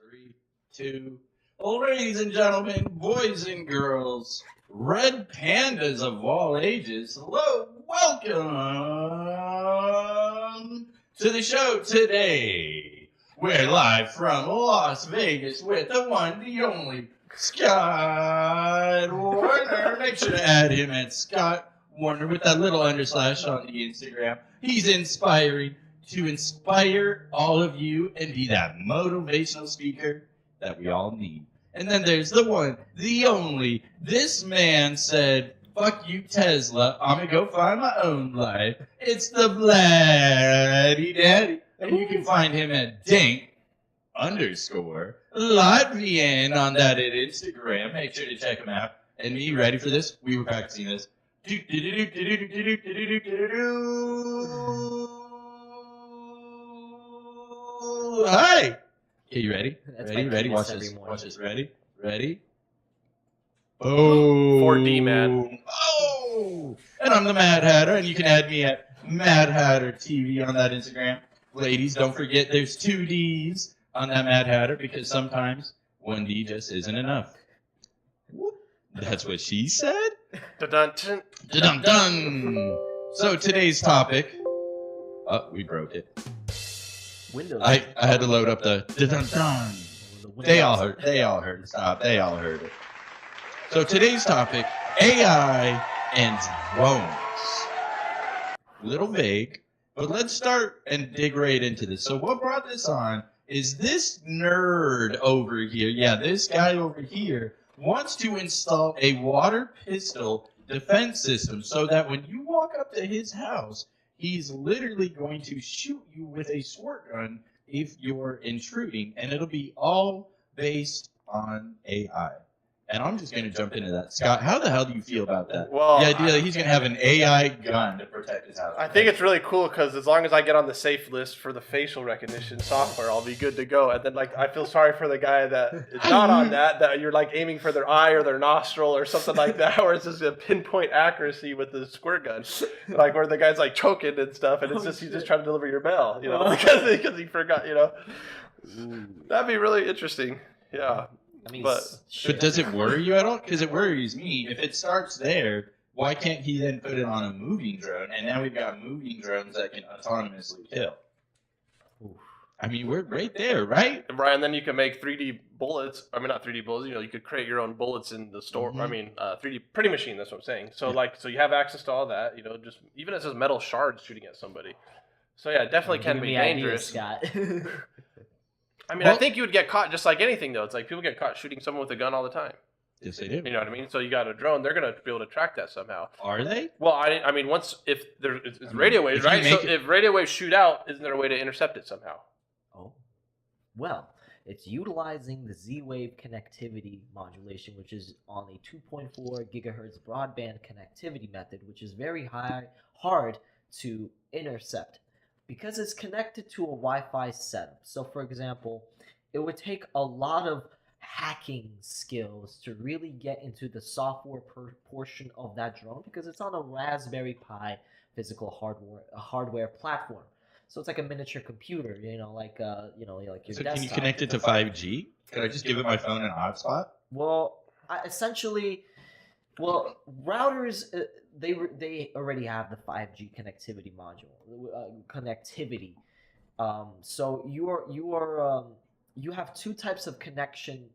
Three, two. Well, ladies and gentlemen, boys and girls, red pandas of all ages, hello, welcome to the show today. We're live from Las Vegas with the one, the only, Scott Warner. Make sure to add him at Scott Warner with that little underslash on the Instagram. He's inspiring to inspire all of you and be that motivational speaker that we all need. And then there's the one, the only. This man said, fuck you, Tesla. I'm going to go find my own life. It's the Vladdy Daddy. And you can find him at dank_Latvian on that at Instagram. Make sure to check him out. And me, ready for this? We were practicing this. Hi. Okay, you ready? Ready? Watch this. Watch this. Ready? Oh. 4D, man. Oh. And I'm the Mad Hatter, and you can add me at MaddHatterTv on that Instagram. Ladies, don't forget there's 2 Ds on that Mad Hatter because sometimes 1 D just isn't enough. That's what she said? Dun-dun-dun. Dun-dun-dun. So today's topic... Oh, we broke it. Windows. I had to load up the dun-dun-dun. They all heard it. Stop. They all heard it. So today's topic, AI and drones. Little vague, but let's start and dig right into this. So what brought this on is this nerd over here. Yeah, this guy over here wants to install a water pistol defense system so that when you walk up to his house, he's literally going to shoot you with a squirt gun if you're intruding, and it'll be all based on AI. And I'm just going to jump into that. Scott, how the hell do you feel about that? Well, the idea that he's going to have an AI gun to protect his house. I think it's really cool because as long as I get on the safe list for the facial recognition software, I'll be good to go. And then, like, I feel sorry for the guy that is not on that you're, like, aiming for their eye or their nostril or something like that, where it's just a pinpoint accuracy with the squirt gun. Like, where the guy's, like, choking and stuff, and it's just, he's just trying to deliver your mail, you know, because he forgot, you know. That'd be really interesting. Yeah. I mean, But does it worry you at all? Because it worries me. If it starts there, why can't he then put it on a moving drone? And now we've got moving drones that can autonomously kill. I mean, we're right there, right? And Brian, then you can make 3D bullets. I mean, not 3D bullets. You know, you could create your own bullets in the store. Mm-hmm. I mean, 3D printing machine. That's what I'm saying. So, so you have access to all that. You know, just even as metal shards shooting at somebody. So yeah, it definitely can be dangerous. Scott. I mean, I think you would get caught just like anything, though. It's like people get caught shooting someone with a gun all the time. Yes, they do. You know what I mean? So you got a drone; they're gonna be able to track that somehow. Are they? Well, I mean, it's radio waves, right? So if radio waves shoot out, isn't there a way to intercept it somehow? Oh, well, it's utilizing the Z-Wave connectivity modulation, which is on a 2.4 gigahertz broadband connectivity method, which is very hard to intercept, because it's connected to a Wi-Fi setup. So, for example, it would take a lot of hacking skills to really get into the software portion of that drone, because it's on a Raspberry Pi physical hardware platform. So it's like a miniature computer, like your So desktop. can you connect it to 5G? Could I just give it my phone and hotspot? Well, routers, they already have the 5G connectivity module, connectivity. So you have 2 types of connections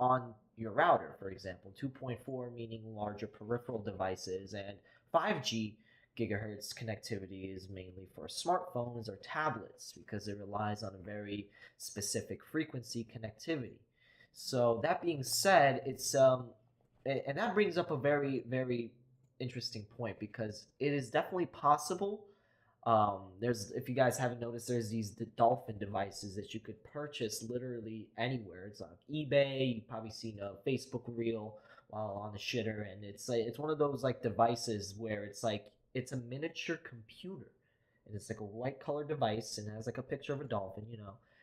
on your router. For example, 2.4 meaning larger peripheral devices, and 5G gigahertz connectivity is mainly for smartphones or tablets, because it relies on a very specific frequency connectivity. So that being said, it's and that brings up a very, very interesting point, because it is definitely possible. If you guys haven't noticed, there's these dolphin devices that you could purchase literally anywhere. It's on eBay. You've probably seen a Facebook reel while on the shitter, and it's one of those like devices where it's a miniature computer, and it's like a white color device, and it has like a picture of a dolphin,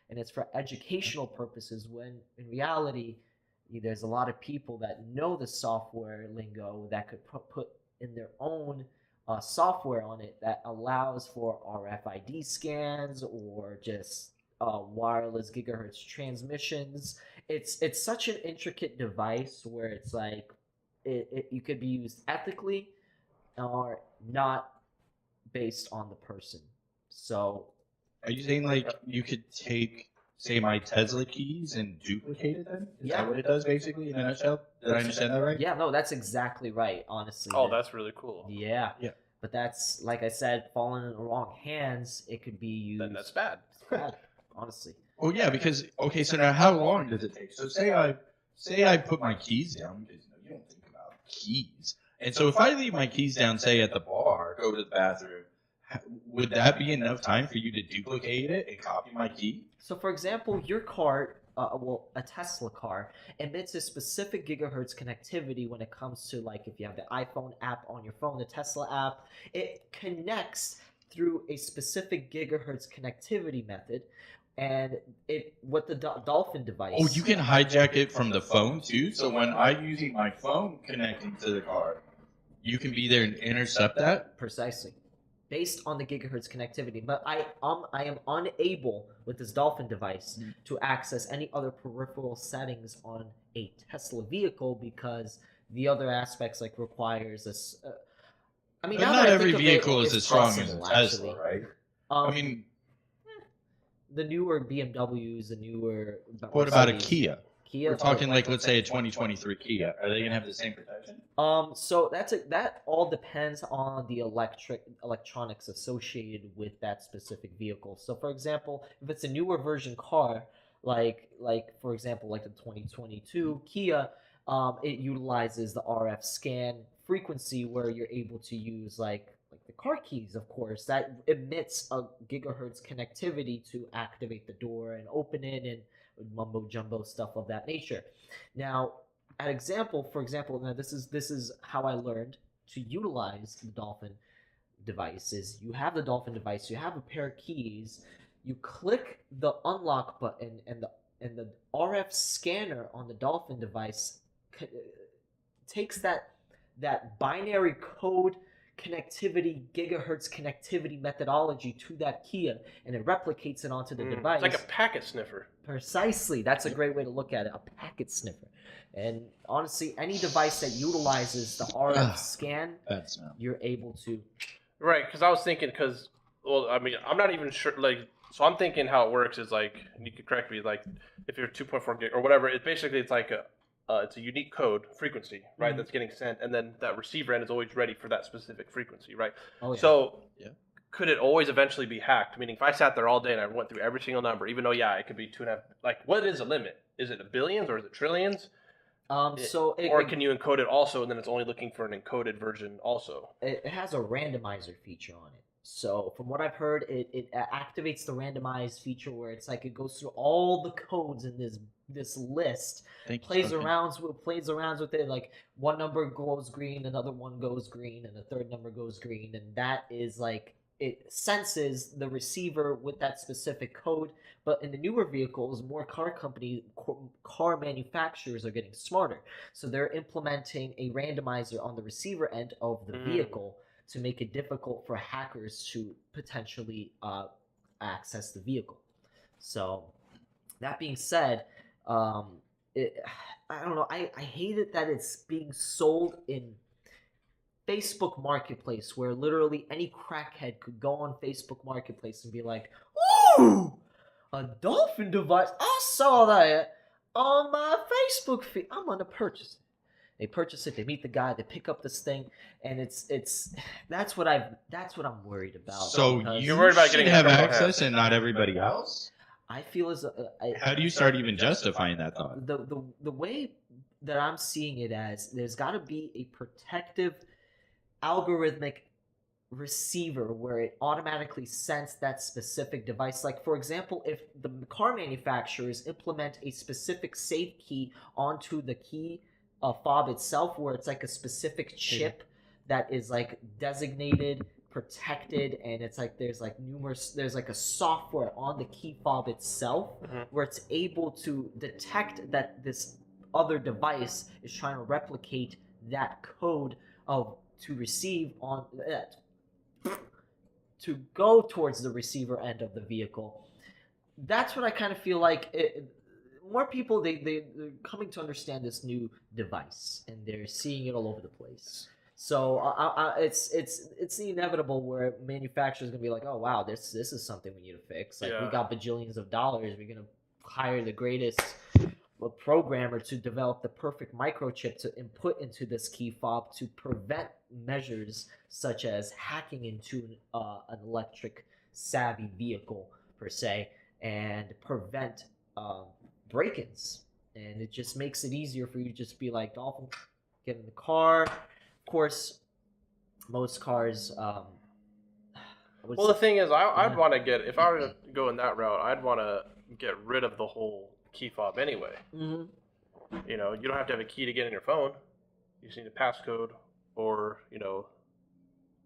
and it's for educational purposes, when in reality there's a lot of people that know the software lingo that could put in their own software on it that allows for RFID scans, or just wireless gigahertz transmissions. It's such an intricate device where it's like you could be used ethically or not based on the person. So Are you saying like you could take, say, my Tesla keys and duplicate it then? Is that what it does basically in a nutshell? Did I understand that right? yeah, no, that's exactly right. Honestly. Oh, that's really cool. Yeah. Yeah. But that's, like I said, falling in the wrong hands. It could be used. Then that's bad. It's bad, honestly. Well, yeah, because okay, so now how long does it take? So say I put my keys down, because you don't think about keys. And so if I leave my keys down, say at the bar, go to the bathroom, would that be enough time for you to duplicate it and copy my key? So, for example, your car, a Tesla car, emits a specific gigahertz connectivity when it comes to, like, if you have the iPhone app on your phone, the Tesla app, it connects through a specific gigahertz connectivity method, and what the Dolphin device. Oh, you can hijack it from the phone too. So when I'm using my phone connecting to the car, you can be there and intercept that. Precisely. Based on the gigahertz connectivity, but I am unable with this Dolphin device to access any other peripheral settings on a Tesla vehicle because the other aspects like requires this. I mean, But now not that I every think of vehicle it, is it's as strong as a possible, Tesla, actually. right? I I mean, the newer BMWs, the newer. what about a Mercedes- Kia? Kia. We're talking like, let's say a 2023 Kia. Are they gonna have the same protection? So that all depends on the electronics associated with that specific vehicle. So for example, if it's a newer version car, like for example, like the 2022 Kia, it utilizes the RF scan frequency where you're able to use like the car keys, of course, that emits a gigahertz connectivity to activate the door and open it and mumbo jumbo stuff of that nature. Now, for example, now this is how I learned to utilize the Dolphin device. Is you have the Dolphin device, you have a pair of keys, you click the unlock button, and the RF scanner on the Dolphin device takes that binary code connectivity, gigahertz connectivity methodology to that Kia, and it replicates it onto the device. It's like a packet sniffer. Precisely. That's a great way to look at it, a packet sniffer. And honestly, any device that utilizes the RF scan, you're able to. Right, because I was thinking, well, I mean, I'm not even sure, like, so I'm thinking how it works is like, and you could correct me, like, if you're 2.4 gig or whatever, it's like it's a unique code frequency, right? That's getting sent, and then that receiver end is always ready for that specific frequency, right? Oh, yeah. So, could it always eventually be hacked? Meaning, if I sat there all day and I went through every single number, even though it could be 2.5, like, what is the limit? Is it billions or is it trillions? Or can you encode it also, and then it's only looking for an encoded version also? It has a randomizer feature on it. So from what I've heard, it activates the randomized feature where it's like it goes through all the codes in this list, plays around with it. Like one number goes green, another one goes green, and the third number goes green, and that is like it senses the receiver with that specific code. But in the newer vehicles, more car manufacturers are getting smarter, so they're implementing a randomizer on the receiver end of the vehicle to make it difficult for hackers to potentially access the vehicle. So, that being said, I don't know. I hate it that it's being sold in Facebook Marketplace, where literally any crackhead could go on Facebook Marketplace and be like, "Ooh, a Dolphin device! I saw that on my Facebook feed. I'm gonna purchase it." They purchase it. They meet the guy. They pick up this thing, and that's what I'm worried about. So you're worried about getting have access and not everybody else? I feel as how do you start even justifying that thought? The way that I'm seeing it as, there's got to be a protective algorithmic receiver where it automatically sense that specific device. Like for example, if the car manufacturers implement a specific safe key onto the key fob itself, where it's like a specific chip that is like designated, protected, and it's like there's like a software on the key fob itself where it's able to detect that this other device is trying to replicate that code to receive on to go towards the receiver end of the vehicle. that's what I kind of feel like. More people they're coming to understand this new device, and they're seeing it all over the place. So it's the inevitable where manufacturers gonna be like, oh wow, this is something we need to fix. Like we Yeah. got bajillions of dollars, we're gonna hire the greatest programmer to develop the perfect microchip to input into this key fob to prevent measures such as hacking into an electric savvy vehicle per se, and prevent break-ins. And it just makes it easier for you to just be like, Dolphin, get in the car. Of course, most cars. Well, the thing is, I'd want to get, if I were to go in that route, I'd want to get rid of the whole key fob anyway. Mhm. You know, you don't have to have a key to get in your phone. You just need a passcode or, you know,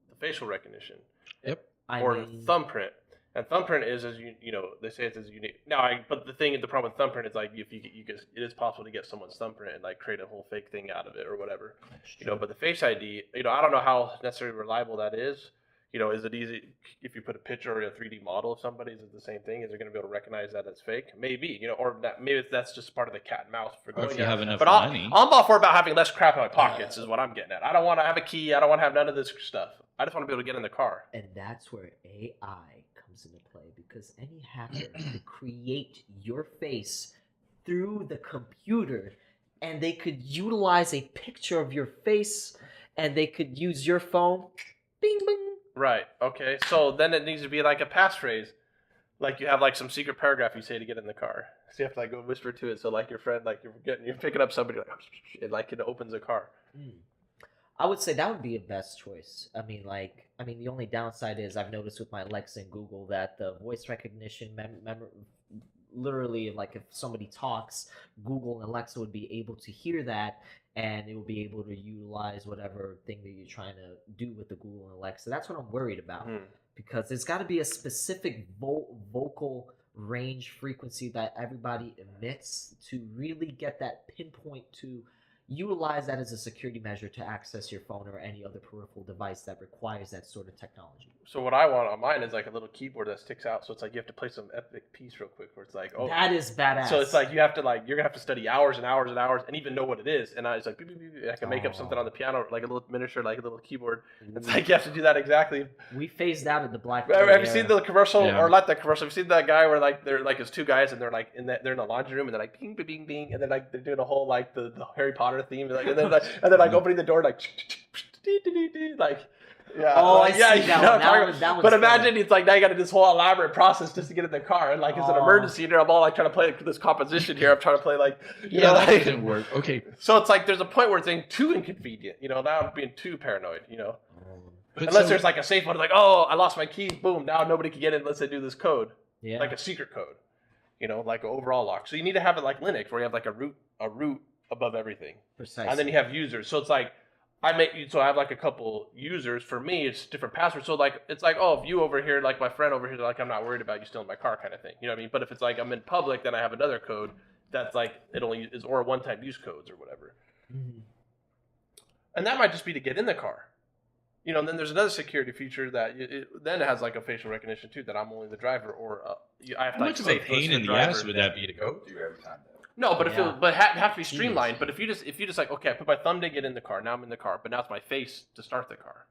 the facial recognition. Yep. Or thumbprint. And thumbprint is, as you know, they say it's as unique. Now, but the problem with thumbprint is like if you get, it is possible to get someone's thumbprint and like create a whole fake thing out of it or whatever. You know, but the Face ID, you know, I don't know how necessarily reliable that is. You know, is it easy if you put a picture or a 3D model of somebody? Is it the same thing? Is it going to be able to recognize that as fake? Maybe, you know, or that, maybe that's just part of the cat and mouse for going. Or if you have enough but money. I'm all for about having less crap in my pockets. Is what I'm getting at. I don't want to have a key. I don't want to have none of this stuff. I just want to be able to get in the car. And that's where AI comes into play, because any hacker could create your face through the computer, and they could utilize a picture of your face, and they could use your phone. Bing, bing. Right. Okay. So then it needs to be like a passphrase, like you have like some secret paragraph you say to get in the car. So you have to like go whisper to it. So like your friend, like you're picking up somebody, like it opens a car. I would say that would be a best choice. I mean, the only downside is I've noticed with my Alexa and Google that the voice recognition, literally, like if somebody talks, Google and Alexa would be able to hear that, and it will be able to utilize whatever thing that you're trying to do with the Google and Alexa. That's what I'm worried about, because there's got to be a specific vocal range frequency that everybody emits to really get that pinpoint to utilize that as a security measure to access your phone or any other peripheral device that requires that sort of technology. So what I want on mine is like a little keyboard that sticks out. So it's like you have to play some epic piece real quick where it's like, oh, that is badass. So it's like you have to like, you're gonna have to study hours and hours and hours and even know what it is. And I was like, beep, beep, beep, I can make up something on the piano, like a little miniature, like a little keyboard. It's like you have to do that exactly. We phased out at the Black. Have you seen the commercial or not the commercial? Have you seen that guy where like they're like it's two guys and they're like they're in the laundry room and they're like bing bing bing bing and then like they're doing a whole like the Harry Potter theme like, and then like opening the door like yeah. Oh, like, I see that one. That one's but imagine it's like now you got to do this whole elaborate process just to get in the car, and like it's an emergency. And I'm all like trying to play this composition here. I'm trying to play like that doesn't work. Okay. So it's like there's a point where it's being too inconvenient. You know, now I'm being too paranoid. You know, But unless there's like a safe one, like oh I lost my keys, boom, now nobody can get in unless they do this code, like a secret code. You know, like an overall lock. So you need to have it like Linux, where you have like a root above everything. Precisely. And then you have users. So it's like I have like a couple users. For me, it's different passwords. So like it's like, oh, if you over here, like my friend over here, like I'm not worried about you stealing my car kind of thing. You know what I mean? But if it's like I'm in public, then I have another code that's like it only is or one-time use codes or whatever. And that might just be to get in the car. You know, and then there's another security feature that then it has like a facial recognition too, that I'm only the driver, or I have to like say pain in the ass would that be to go through every time? No, but it have to be streamlined. But if you just like, okay, I put my thumb to get in the car, now I'm in the car, but now it's my face to start the car.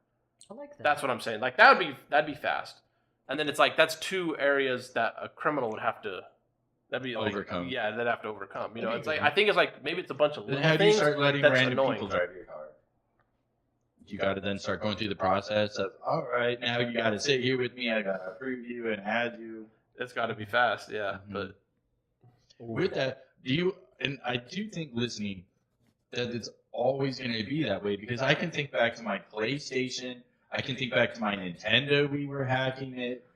I like that. That's what I'm saying. Like that'd be fast. And then it's like that's two areas that a criminal would have to overcome. Yeah, they'd have to overcome. You know, it's like I think it's like maybe it's a bunch of little how do you things start letting that's random annoying. people drive your car? You got to then start going through the process of, all right, now you got to sit here with me. I got to approve you and add you. It's got to be fast, yeah. But with that, and I do think listening that it's always going to be that way, because I can think back to my PlayStation. I can think back to my Nintendo. We were hacking it.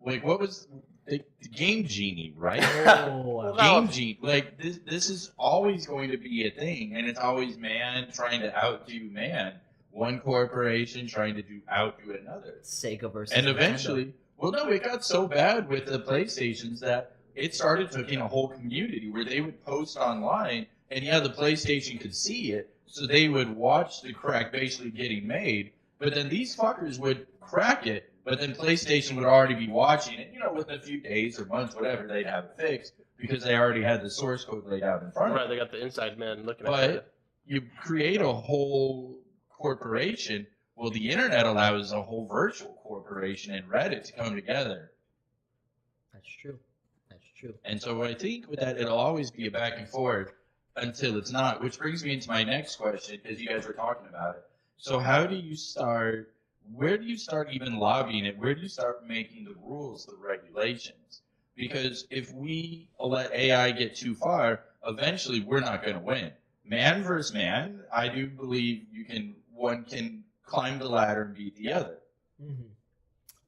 Like, what was the Game Genie, right? Game Genie. Like, this is always going to be a thing, and it's always man trying to outdo man. One corporation trying to outdo another. Sega versus and eventually, it got so bad with the PlayStations that it started taking a whole community where they would post online, and the PlayStation could see it, so they would watch the crack basically getting made, but then these fuckers would crack it, But then PlayStation would already be watching it, within a few days or months, whatever, they'd have it fixed because they already had the source code laid out in front of Right, them. they got the inside man looking at But it. you create a whole corporation. Well, the internet allows a whole virtual corporation and Reddit to come together. That's true. That's true. And so I think with that, it'll always be a back and forth until it's not, which brings me into my next question, because you guys were talking about it. So where do you start even lobbying it? Where do you start making the rules, the regulations? Because if we let AI get too far, eventually we're not going to win. Man versus man, I do believe one can climb the ladder and beat the other. Mm-hmm.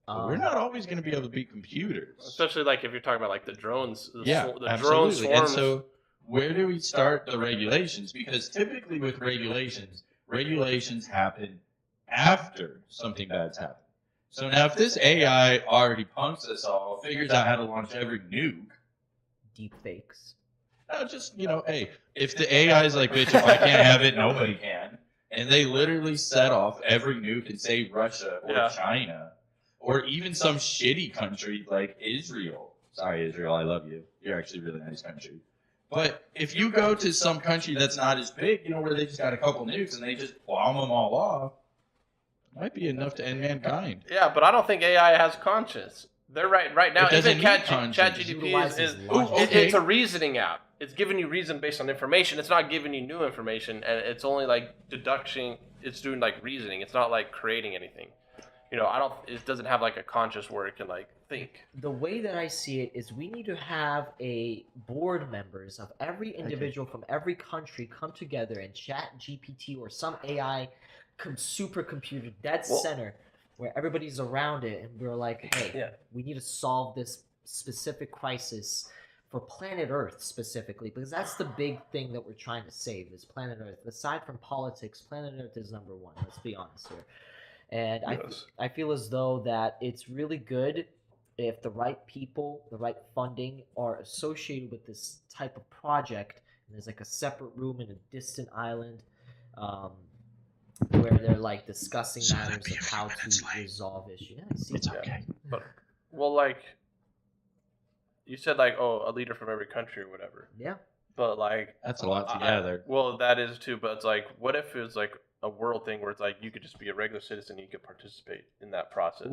But we're not always going to be able to beat computers. Especially like if you're talking about like the drones. The Absolutely. drone swarms. And so where do we start the regulations? Because typically with regulations happen after something bad's happened. So now if this AI already punks us all, figures out how to launch every nuke. Deep fakes. No, just, hey, if the AI is like, bitch, if I can't have it, nobody can. And they literally set off every nuke and say Russia or China. Or even some shitty country like Israel. Sorry, Israel, I love you. You're actually a really nice country. But if you go to some country that's not as big, where they just got a couple nukes and they just bomb them all off, it might be enough to end mankind. Yeah, but I don't think AI has conscience. They're right now. Even ChatGPT is it's a reasoning app. It's giving you reason based on information. It's not giving you new information, and it's only like deduction. It's doing like reasoning. It's not like creating anything. It doesn't have like a conscious where it can like think. The way that I see it is we need to have a board members of every individual from every country come together and ChatGPT or some AI supercomputer dead center where everybody's around it and we're like, hey, we need to solve this specific crisis for planet Earth specifically, because that's the big thing that we're trying to save is planet Earth. Aside from politics, planet Earth is number one. Let's be honest here. And I feel as though that it's really good if the right people, the right funding are associated with this type of project. And there's like a separate room in a distant island where they're like discussing matters of how to resolve issues. Yeah, it's okay. But, well, like you said, like a leader from every country or whatever. Yeah. But like that's a lot together. Well, that is too. But it's like, what if it was like a world thing where it's like you could just be a regular citizen and you could participate in that process.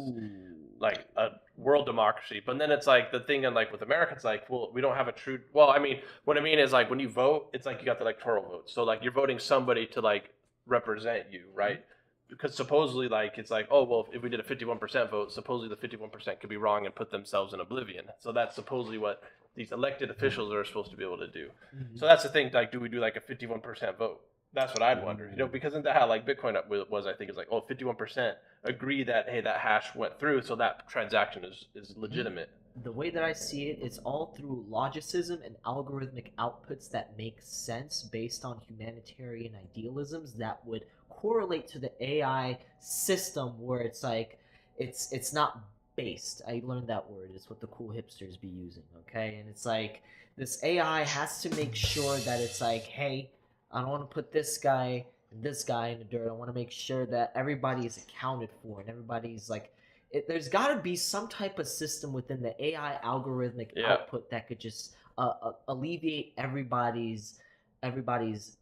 Like a world democracy. But then it's like the thing and like with America, it's like, well, we don't have a true what I mean is like when you vote, it's like you got the electoral vote. So like you're voting somebody to like represent you, right? Because supposedly like it's like, oh well, if we did a 51% vote, supposedly the 51% could be wrong and put themselves in oblivion. So that's supposedly what these elected officials are supposed to be able to do. So that's the thing, like do we do like a 51% vote? That's what I'd wonder, because isn't that how like Bitcoin was? I think it's like 51% agree that hey that hash went through, so that transaction is legitimate. The way that I see it, it's all through logicism and algorithmic outputs that make sense based on humanitarian idealisms that would correlate to the AI system where it's like it's not based. I learned that word. It's what the cool hipsters be using, okay? And it's like this AI has to make sure that it's like, hey, I don't want to put this guy and this guy in the dirt. I want to make sure that everybody is accounted for and everybody's like, there's got to be some type of system within the AI algorithmic output that could just alleviate everybody's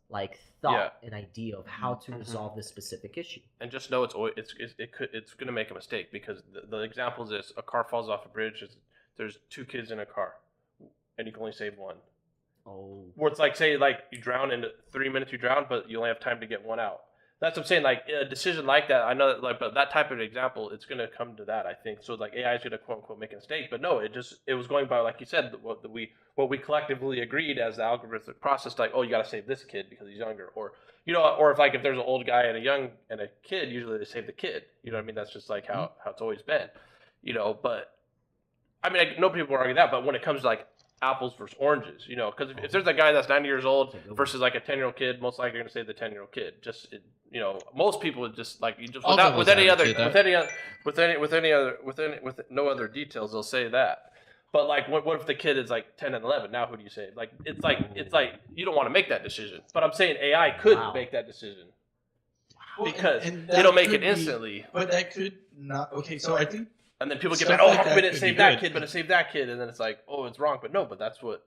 like thought and idea of how to resolve this specific issue. And just know it's going to make a mistake because the example is this: a car falls off a bridge. There's two kids in a car, and you can only save one. Oh. Where it's like, say, like you drown in 3 minutes, you drown, but you only have time to get one out. That's what I'm saying. Like a decision like that, I know that, like, but that type of example, it's going to come to that, I think. So like AI is going to quote unquote make a mistake, but no, it was going by, like you said, what we collectively agreed as the algorithmic process, like, oh, you got to save this kid because he's younger, or or if there's an old guy and a kid, usually they save the kid. You know what I mean? That's just like how it's always been. But I mean, I know people argue that, but when it comes to like apples versus oranges, because if there's a guy that's 90 years old versus like a 10 year-old kid, most likely you're gonna say the 10-year-old kid. Just most people would just like with no other details, they'll say that. But like, what if the kid is like 10 and 11? Now who do you say? Like it's like you don't want to make that decision. But I'm saying AI could make that decision. because and they that don't make could it instantly. But that could not. Okay, so I think. And then people get Stuff mad. Oh, like how that come it didn't could save be that good. kid, but it saved that kid? And then it's like, oh, it's wrong. But no, but that's what.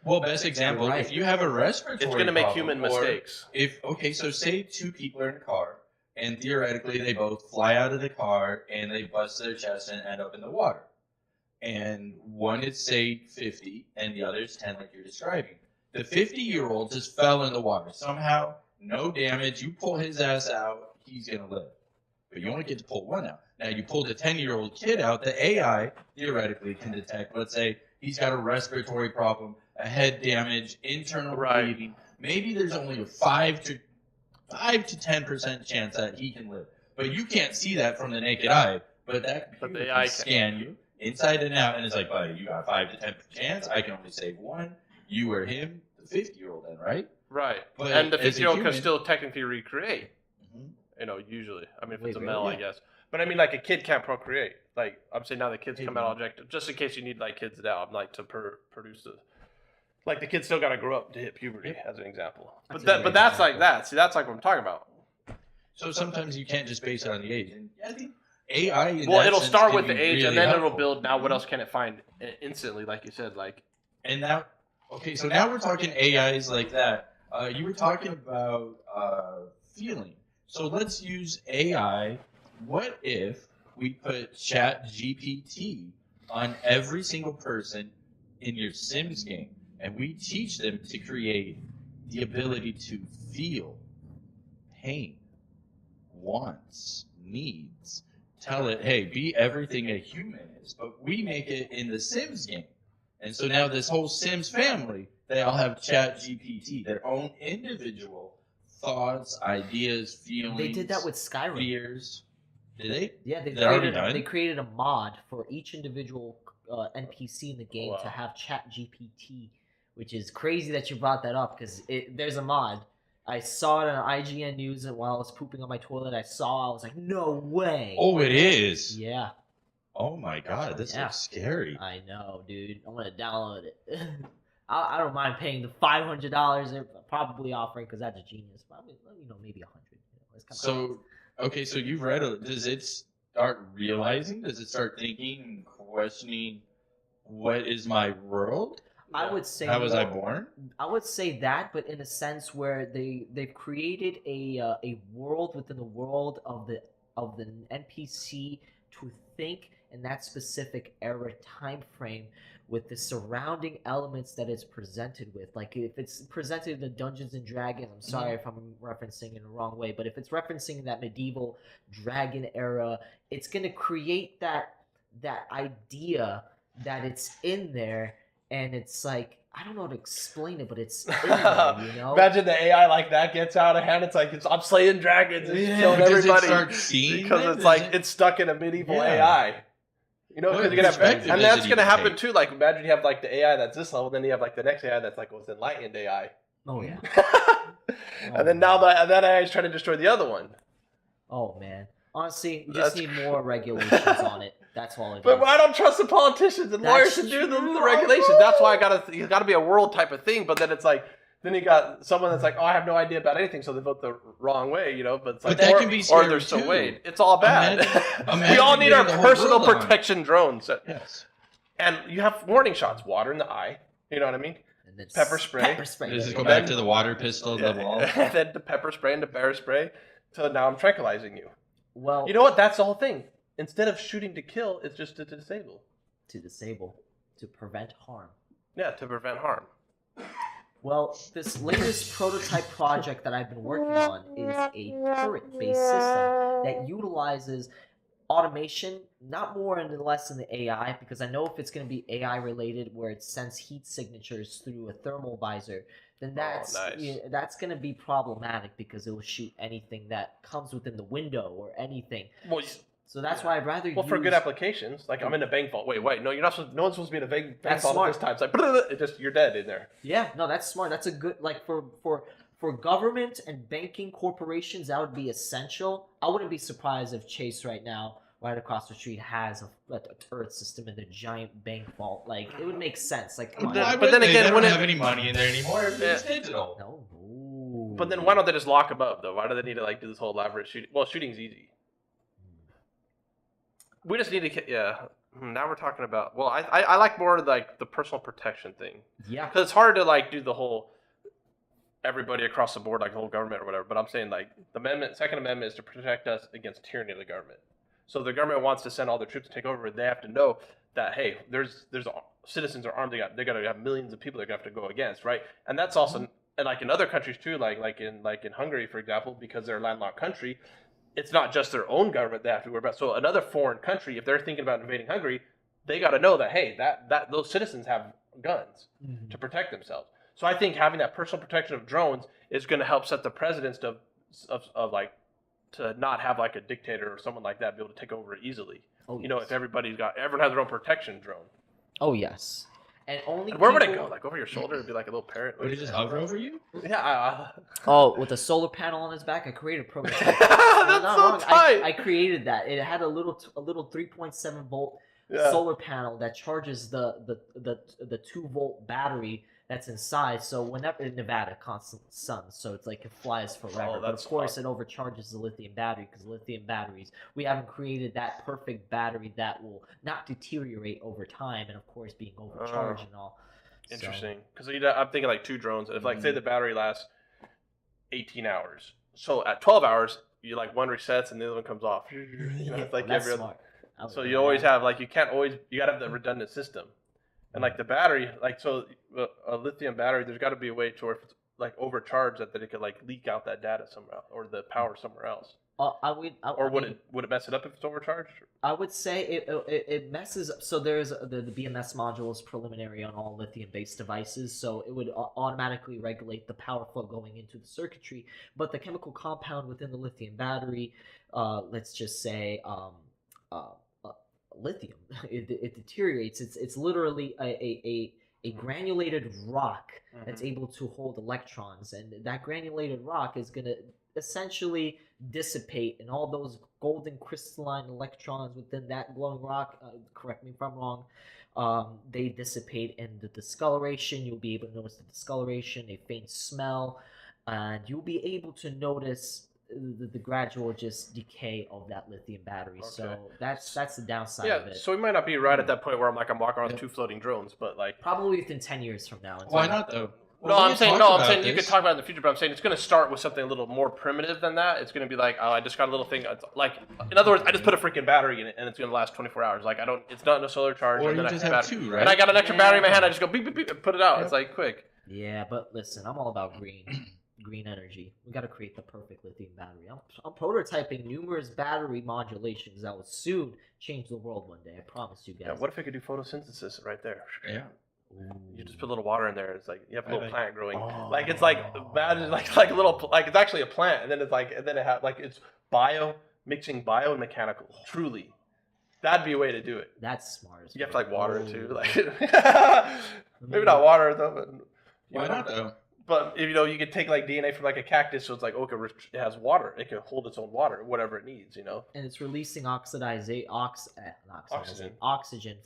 Well, best example, Right. if you have a respiratory It's going to make problem, human or mistakes. So say two people are in a car, and theoretically they both fly out of the car and they bust their chest and end up in the water. And one is, say, 50, and the other is 10, like you're describing. The 50-year-old just fell in the water. Somehow, no damage. You pull his ass out, he's going to live. But you only get to pull one out. Now, you pull the 10-year-old kid out, the AI theoretically can detect, let's say, he's got a respiratory problem, a head damage, internal bleeding. Maybe there's only a 5 to 10% chance that he can live. But you can't see that from the naked eye. But that computer the AI can scan you inside and out, and it's like, buddy, you got a 5 to 10% chance. I can only save one. You or him, the 50-year-old then, right? Right. But And the as a 50-year-old can human- still technically recreate. Mhm. You know, usually. I mean, if Wait, it's a really? male, I Yeah. guess. But I mean, like, a kid can't procreate. Like, I'm saying now the kids come Maybe. out objective. Just in case you need, like, kids now, I'm like, to produce the. Like, the kids still got to grow up to hit puberty, as an example. That's But a great but that's like example. that. See, that's like what I'm talking about. So sometimes you can't just base it on the age. And I think AI. In Well, that it'll sense start can with the be age, really and then it'll helpful. build. Now, what else can it find instantly? Like you said, like. And now, okay, so now we're talking AIs like that. You were talking about feeling. So let's use AI. What if we put Chat GPT on every single person in your Sims game, and we teach them to create the ability to feel pain, wants, needs. Tell it, hey, be everything a human is. But we make it in the Sims game. And so now this whole Sims family, they all have Chat GPT, their own individual thoughts, ideas, feelings. They did that with Skyrim. fears. Did they? Yeah, They're already done? they created a mod for each individual NPC in the game to Wow. have Chat GPT, which is crazy that you brought that up because there's a mod. I saw it on IGN News and while I was pooping on my toilet. I was like, no way. Oh, it is. Yeah, Oh my God, this Yeah. looks scary. I know, dude. I'm gonna download it. I don't mind paying the $500 they're probably offering because that's a genius. Probably, maybe 100. It's kinda So, okay, so you've read it. Does it start realizing? Does it start thinking and questioning what is my world? I would say How was I more- born? I would say that, but in a sense where they've created a world within the world of the NPC to think in that specific era time frame with the surrounding elements that it's presented with. Like if it's presented in the Dungeons and Dragons, I'm sorry if I'm referencing in the wrong way, but if it's referencing that medieval dragon era, it's gonna create that idea that it's in there. And it's like, I don't know how to explain it, but it's in there, you know? Imagine the AI like that gets out of hand. It's like I'm slaying dragons and Yeah. killing Does everybody it start seeing because it? it's like Does it- it's stuck in a medieval Yeah. AI. You know, What because you're gonna have, perspective and does that's it gonna even happen take? too. Like imagine you have like the AI that's this level, then you have like the next AI that's like what's enlightened AI, Oh, yeah. and then now that AI is trying to destroy the other one. Oh, man. Honestly, you just That's need more regulations on it. That's all it But is. I don't trust the politicians and lawyers That's to do the true. regulations. That's why you gotta be a world type of thing. But then it's like, then you got someone that's like, oh, I have no idea about anything, so they vote the wrong way, you know. But it's like, But that or, can be or scary, they're so too. weighed. It's all bad. Imagine we all need our getting the whole personal world on it. protection drones, Yes. and you have warning shots: water in the eye. You know what I mean? And then pepper spray. Pepper spray. Does this there go you back to the water pistol of the wall? and then the pepper spray and the bear spray. So now I'm tranquilizing you. Well, You know what? That's the whole thing. Instead of shooting to kill, it's just to disable. to disable, to prevent harm. Yeah, to prevent harm. Well, this latest prototype project that I've been working on is a turret-based system that utilizes automation, not more and less than the AI, because I know if it's going to be AI related, where it sends heat signatures through a thermal visor, then that's nice. that's going to be problematic because it will shoot anything that comes within the window or anything. Well, So that's why I'd rather well, for good use- applications, like I'm in a bank vault. Wait, no, you're not supposed. No one's supposed to be in a bank That's vault smart. at this time. It's like it just you're dead in there. Yeah, no, that's smart. That's a good like for government and banking corporations, that would be essential. I wouldn't be surprised if Chase right now, right across the street, has a turret system in the giant bank vault. Like it would make sense. Like, come on. But Why then wouldn't they? again, they don't when have any money in there anymore. Everything's Yeah. digital. No. But then why don't they just lock them up though? Why do they need to like do this whole elaborate shooting? Well, shooting's easy. We just need to, yeah. Now we're talking about. Well, I like more like the personal protection thing. Yeah. Because it's hard to like do the whole everybody across the board, like the whole government or whatever. But I'm saying like the Second Amendment is to protect us against tyranny of the government. So if the government wants to send all their troops to take over, they have to know that hey, there's citizens are armed. They got to have millions of people they're gonna have to go against, right? And that's also and like in other countries too, like in Hungary, for example, because they're a landlocked country. It's not just their own government they have to worry about. So another foreign country, if they're thinking about invading Hungary, they got to know that hey, that those citizens have guns to protect themselves. So I think having that personal protection of drones is going to help set the precedence of like to not have like a dictator or someone like that be able to take over easily. Oh, you know, if everyone has their own protection drone. Oh yes. And only. And where would it go? Like over your shoulder? It'd be like a little parrot. Would it just hover over you? Yeah. Oh, with a solar panel on his back, I created a prototype. That's so tight. I created that. It had a little 3.7 volt solar panel that charges the 2-volt battery that's inside. So whenever in Nevada, constant sun, so it's like it flies forever. But of course, it overcharges the lithium battery because lithium batteries. We haven't created that perfect battery that will not deteriorate over time, and of course, being overcharged and all. Interesting, because I'm thinking like 2 drones. If like say the battery lasts 18 hours, so at 12 hours, you like one resets and the other one comes off. You know, it's like that's smart. So you always have like you gotta have the redundant system. And like the battery, like so a lithium battery, there's got to be a way to where if it's like overcharged that it could like leak out that data somewhere else, or the power somewhere else. Would it mess it up if it's overcharged? I would say it messes up. So there's the BMS module is preliminary on all lithium-based devices, so it would automatically regulate the power flow going into the circuitry. But the chemical compound within the lithium battery, let's just say lithium, it deteriorates. It's literally a granulated rock that's able to hold electrons, and that granulated rock is going to essentially dissipate, and all those golden crystalline electrons within that glowing rock, correct me if I'm wrong, they dissipate in the discoloration. You'll be able to notice the discoloration, a faint smell, and you'll be able to notice the gradual just decay of that lithium battery. Okay. So that's the downside of it. So we might not be right at that point where I'm walking around with 2 floating drones, but like probably within 10 years from now. Why not though? Well, I'm saying you could talk about it in the future, but I'm saying it's going to start with something a little more primitive than that. It's going to be like, oh, I just got a little thing. It's like, in other words, I just put a freaking battery in it, and it's going to last 24 hours. Like, it's not a solar charge. Or and you then just I have 2, right? And I got an extra battery in my hand. I just go beep, beep, beep, and put it out. It's like quick. Yeah, but listen, I'm all about green energy. We got to create the perfect lithium battery. I'm prototyping numerous battery modulations that will soon change the world one day. I promise you guys. Yeah, what if it could do photosynthesis right there? Yeah. You just put a little water in there. It's like you have a little plant growing. Like it's like imagine like a little like it's actually a plant, and then it's like it has like it's mixing bio and mechanical. Truly, that'd be a way to do it. That's smart. You have to like water it too. Like maybe not water it though, but why not though? But if you could take like DNA from like a cactus, so it's like it has water. It can hold its own water, whatever it needs, And it's releasing oxygen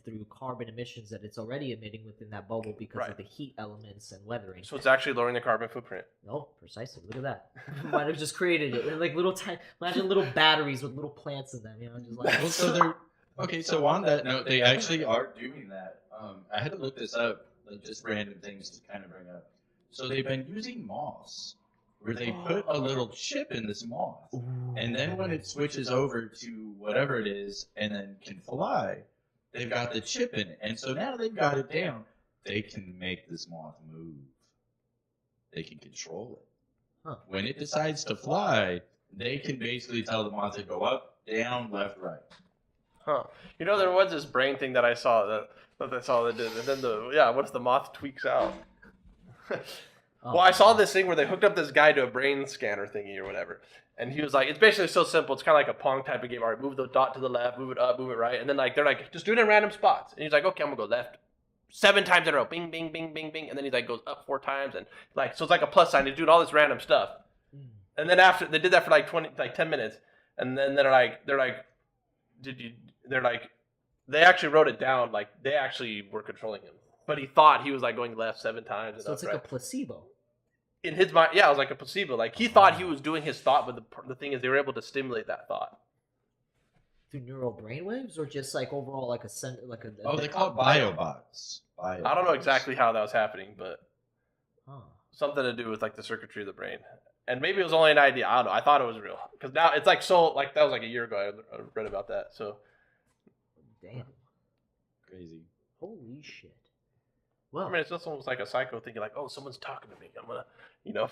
through carbon emissions that it's already emitting within that bubble because of the heat elements and weathering. So it's actually lowering the carbon footprint. No, precisely. Look at that. Might have just created it. Like imagine little batteries with little plants in them. Just like. Well, so they're okay. So on that note, they actually are doing that. I had to look this up, like just random things to kind of bring up. So they've been using moths, where they put a little chip in this moth, and then when it switches over to whatever it is, and then can fly, they've got the chip in it, and so now they've got it down. They can make this moth move. They can control it. When it decides to fly, they can basically tell the moth to go up, down, left, right. There was this brain thing that I saw that did, and then once the moth tweaks out. Well, I saw this thing where they hooked up this guy to a brain scanner thingy or whatever, and he was like, it's basically so simple. It's kind of like a Pong type of game. All right, move the dot to the left, move it up, move it right, and then like they're like, just do it in random spots. And he's like, okay, I'm gonna go left 7 times in a row, bing, bing, bing, bing, bing, and then he like goes up 4 times, and like so it's like a plus sign. He's doing all this random stuff, and then after they did that for like 10 minutes, and then they're like, they actually wrote it down, like they actually were controlling him. But he thought he was like going left 7 times. So it's like a placebo. in his mind, yeah, it was like a placebo. Like he thought he was doing his thought, but the thing is, they were able to stimulate that thought through neural brainwaves, or just like overall like a Oh, they call it biobots. I don't know exactly how that was happening, but Huh. something to do with like the circuitry of the brain. And maybe it was only an idea. I don't know. I thought it was real because now it's like so like that was like a year ago. I read about that. So Damn. Crazy. Holy shit. Well, I mean, it's just almost like a psycho thinking like, oh, someone's talking to me. I'm gonna, you know,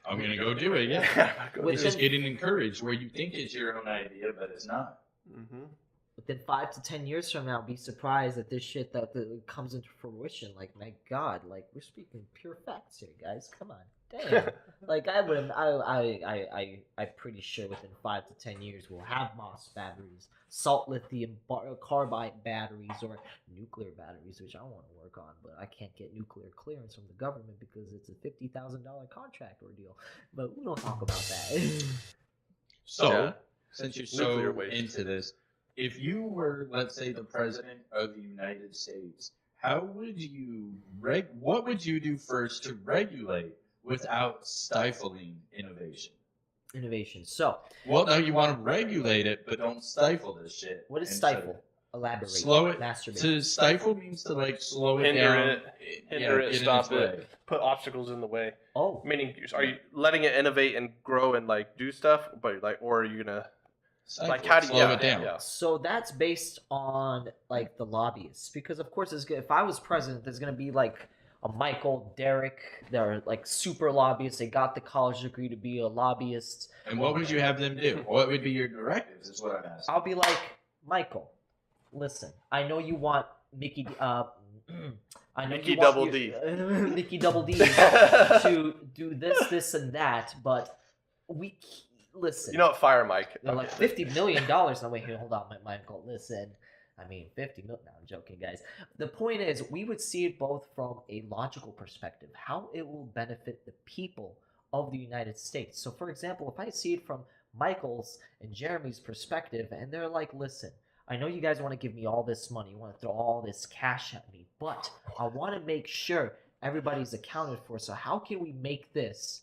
I'm gonna go do it. Yeah. Go With It's do just it. getting encouraged where you think it's your own idea, but it's not. Mhm. within 5 to 10 years from now, be surprised at this shit that comes into fruition. Like, my God, like we're speaking pure facts here, guys. Come on, damn. Like I'm pretty sure within 5 to 10 years we'll have MOS batteries, salt lithium carbide batteries, or nuclear batteries, which I want to work on, but I can't get nuclear clearance from the government because it's a $50,000 contract ordeal. But we don't talk about that. So, Yeah. since you're Nuclear so waste. into this, if you were, let's say, the president of the United States, how would you what would you do first to regulate without stifling innovation? Innovation. So, Well, no, you want to regulate it, but don't stifle this shit. what is And stifle? Elaborate. Slow it. Masturbate. To stifle means to like slow it Hinder down. it, hinder it, get in stop its it. way. Put obstacles in the way. Oh, Meaning, are you letting it innovate and grow and like do stuff, but like, or are you gonna Stifle like it, how do you slow it down? Yeah. so that's based on like the lobbyists, because of course if I was president, there's gonna be like a Michael, Derek, they're like super lobbyists. They got the college degree to be a lobbyist. And what would you have them do? What would be your directives? Is what I'm asking. I'll be like, Michael, listen, I know you want Mickey. I know Mickey you want Double D. Mickey Double D to do this, and that, but listen. You know what, fire Mike. They're like $50 million. No, wait, here, hold on, Michael. Listen, I mean, 50 million. No, I'm joking, guys. The point is, we would see it both from a logical perspective, how it will benefit the people of the United States. So, for example, if I see it from Michael's and Jeremy's perspective, and they're like, listen, I know you guys want to give me all this money, you want to throw all this cash at me, but I want to make sure everybody's accounted for. So, how can we make this?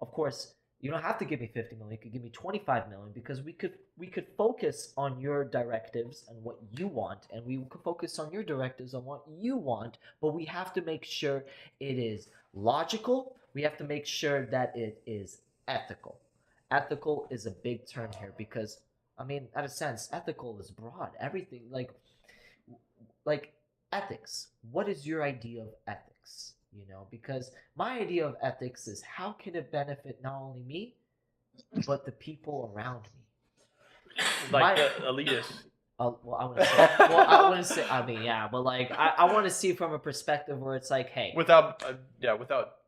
Of course, you don't have to give me 50 million. You could give me 25 million, because we could focus on your directives and what you want, and we could focus on your directives on what you want, but we have to make sure it is logical. We have to make sure that it is ethical. Ethical is a big term here, because I mean, in a sense, ethical is broad. Everything like ethics. What is your idea of ethics? You know, because my idea of ethics is how can it benefit not only me, but the people around me. Like My- the elitists. Well, I want to say. Well, I want to say. I mean, yeah, but like, I want to see it from a perspective where it's like, hey, Without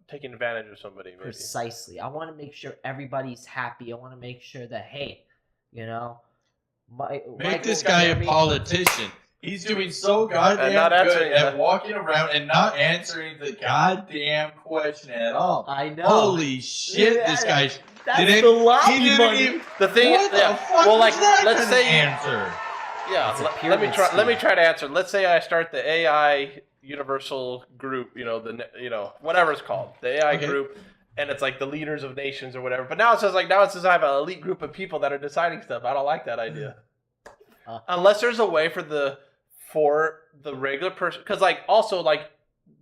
taking advantage of somebody. Maybe. precisely. I want to make sure everybody's happy. I want to make sure that, hey, you know, Make this guy a politician. He's doing so goddamn And not good answering at that. walking around and not answering the goddamn question at all. I know. Holy shit, this Yeah, guy. That's didn't- the lobby he didn't money. even- The thing, What the yeah. fuck Well, like, is that let's gonna say, answer? yeah. It's a Let me pyramid try. Let me scheme. try to answer. Let's say I start the AI universal group. You know, whatever it's called, the AI Okay. group, and it's like the leaders of nations or whatever. But now it says I have an elite group of people that are deciding stuff. I don't like that idea. Unless there's a way for the regular person, because like also like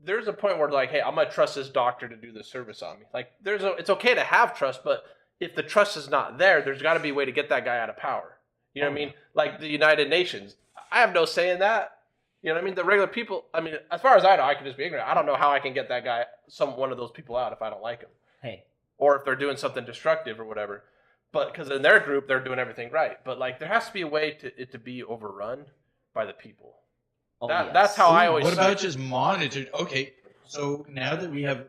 there's a point where like, hey, I'm gonna trust this doctor to do this service on me. Like it's okay to have trust, but if the trust is not there, there's got to be a way to get that guy out of power. You know what I mean? Like the United Nations, I have no say in that. You know what I mean? The regular people, I mean, as far as I know, I can just be ignorant. I don't know how I can get that guy, one of those people out if I don't like him, Hey, or if they're doing something destructive or whatever. But because in their group they're doing everything right, but like there has to be a way to it to be overrun by the people. oh, That's how I always. What see about it. just monitored? Okay, so now that we have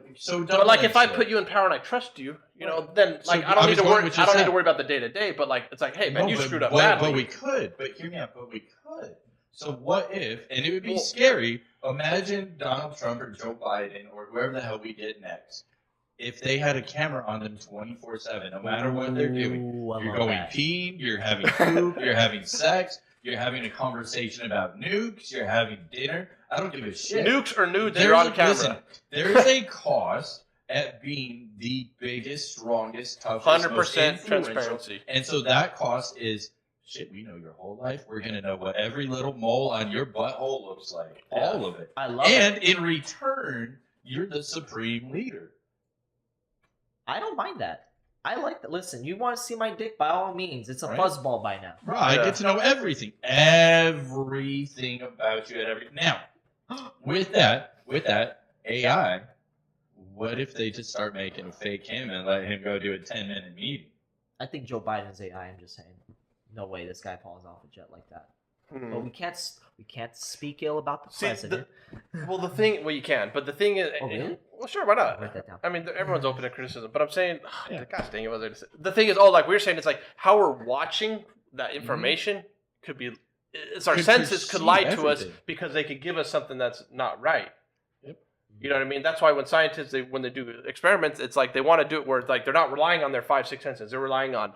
But like, if I put you in power and I trust you, you know, then So like I I don't need was to going worry. with I just don't need that. to worry about the day to day. But like, it's like, hey man, you screwed up but, badly. But we could. But hear me out. But we could. So what if? And it would be Well- scary. Imagine Donald Trump or Joe Biden or whoever the hell we get next. If they had a camera on them 24/7, no matter what they're doing. Ooh, I You're love going that. peeing, you're having food, you're having sex, you're having a conversation about nukes, you're having dinner. I don't give a shit. Nukes or nudes, There's you're on a- camera. listen, there is a cost at being the biggest, strongest, toughest, 100% most influential. transparency. And so that cost is, shit, we know your whole life. We're going to know what every little mole on your butthole looks like. Yeah. All of it. I love And it. in return, you're the supreme leader. I don't mind that. I like that. Listen, you want to see my dick? By all means. It's a Right. fuzzball by now. Bro, I Yeah. get to know everything. Everything about you at every... Now, with that AI, what if they just start making a fake him and let him go do a 10-minute meeting? I think Joe Biden's AI. I'm just saying. No way this guy falls off a jet like that. But we can't speak ill about the See, president. well, you can, but the thing is, Oh, really? well, sure, why not? Write that down. I mean, everyone's open to criticism, but I'm saying, Yeah. gosh dang it, what was I gonna say? The thing is, like we were saying, it's like how we're watching that information could be, it's our Could senses could perceive lie to us everything. because they could give us something that's not right. Yep. You know what I mean? That's why when scientists, when they do experiments, it's like they want to do it where it's like they're not relying on their 5-6 senses. They're relying on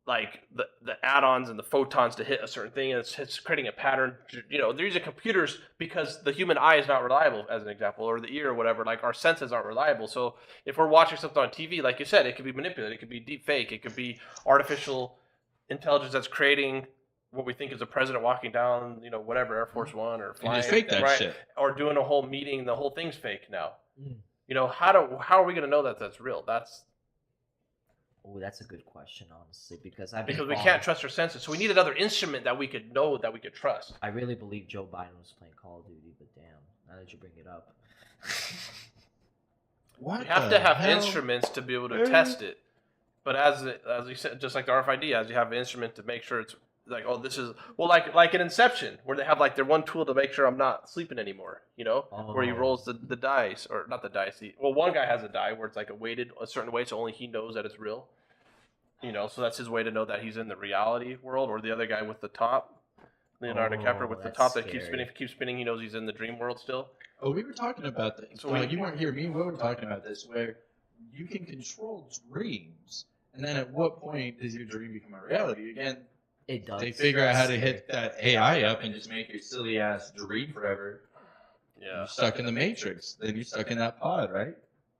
like the add-ons and the photons to hit a certain thing, and it's creating a pattern. You know, they're using computers because the human eye is not reliable, as an example, or the ear or whatever. Like our senses aren't reliable. So if we're watching something on TV, like you said, it could be manipulated. It could be deep fake. It could be artificial intelligence that's creating what we think is a president walking down, you know, whatever, Air Force One or And flying, just fake that right? shit. Or doing a whole meeting. The whole thing's fake now. Mm. You know, how are we going to know that that's real? Oh, that's a good question, honestly, because We can't trust our senses. So we need another instrument that we could know, that we could trust. I really believe Joe Biden was playing Call of Duty, but damn, now that you bring it up. What You have the to have hell? instruments to be able to test it. But as you said, just like the RFID, as you have an instrument to make sure it's like, oh, this is, well, like in Inception, where they have like their one tool to make sure I'm not sleeping anymore, you know, where he Oh. rolls the dice, or not the dice. Well, one guy has a die where it's like weighted a certain way, so only he knows that it's real. You know, so that's his way to know that he's in the reality world, or the other guy with the top, Leonardo DiCaprio with the that's top that keeps scary. spinning, he knows he's in the dream world still. Oh, we were talking about this. So So we- you weren't here. Me and Will were talking about this, where you can control dreams, and then at what point does your dream become a reality? Again, It does. they figure out how to hit that AI up and just make your silly ass dream forever. Yeah. You're stuck in the matrix. Then you're stuck in that pod, right?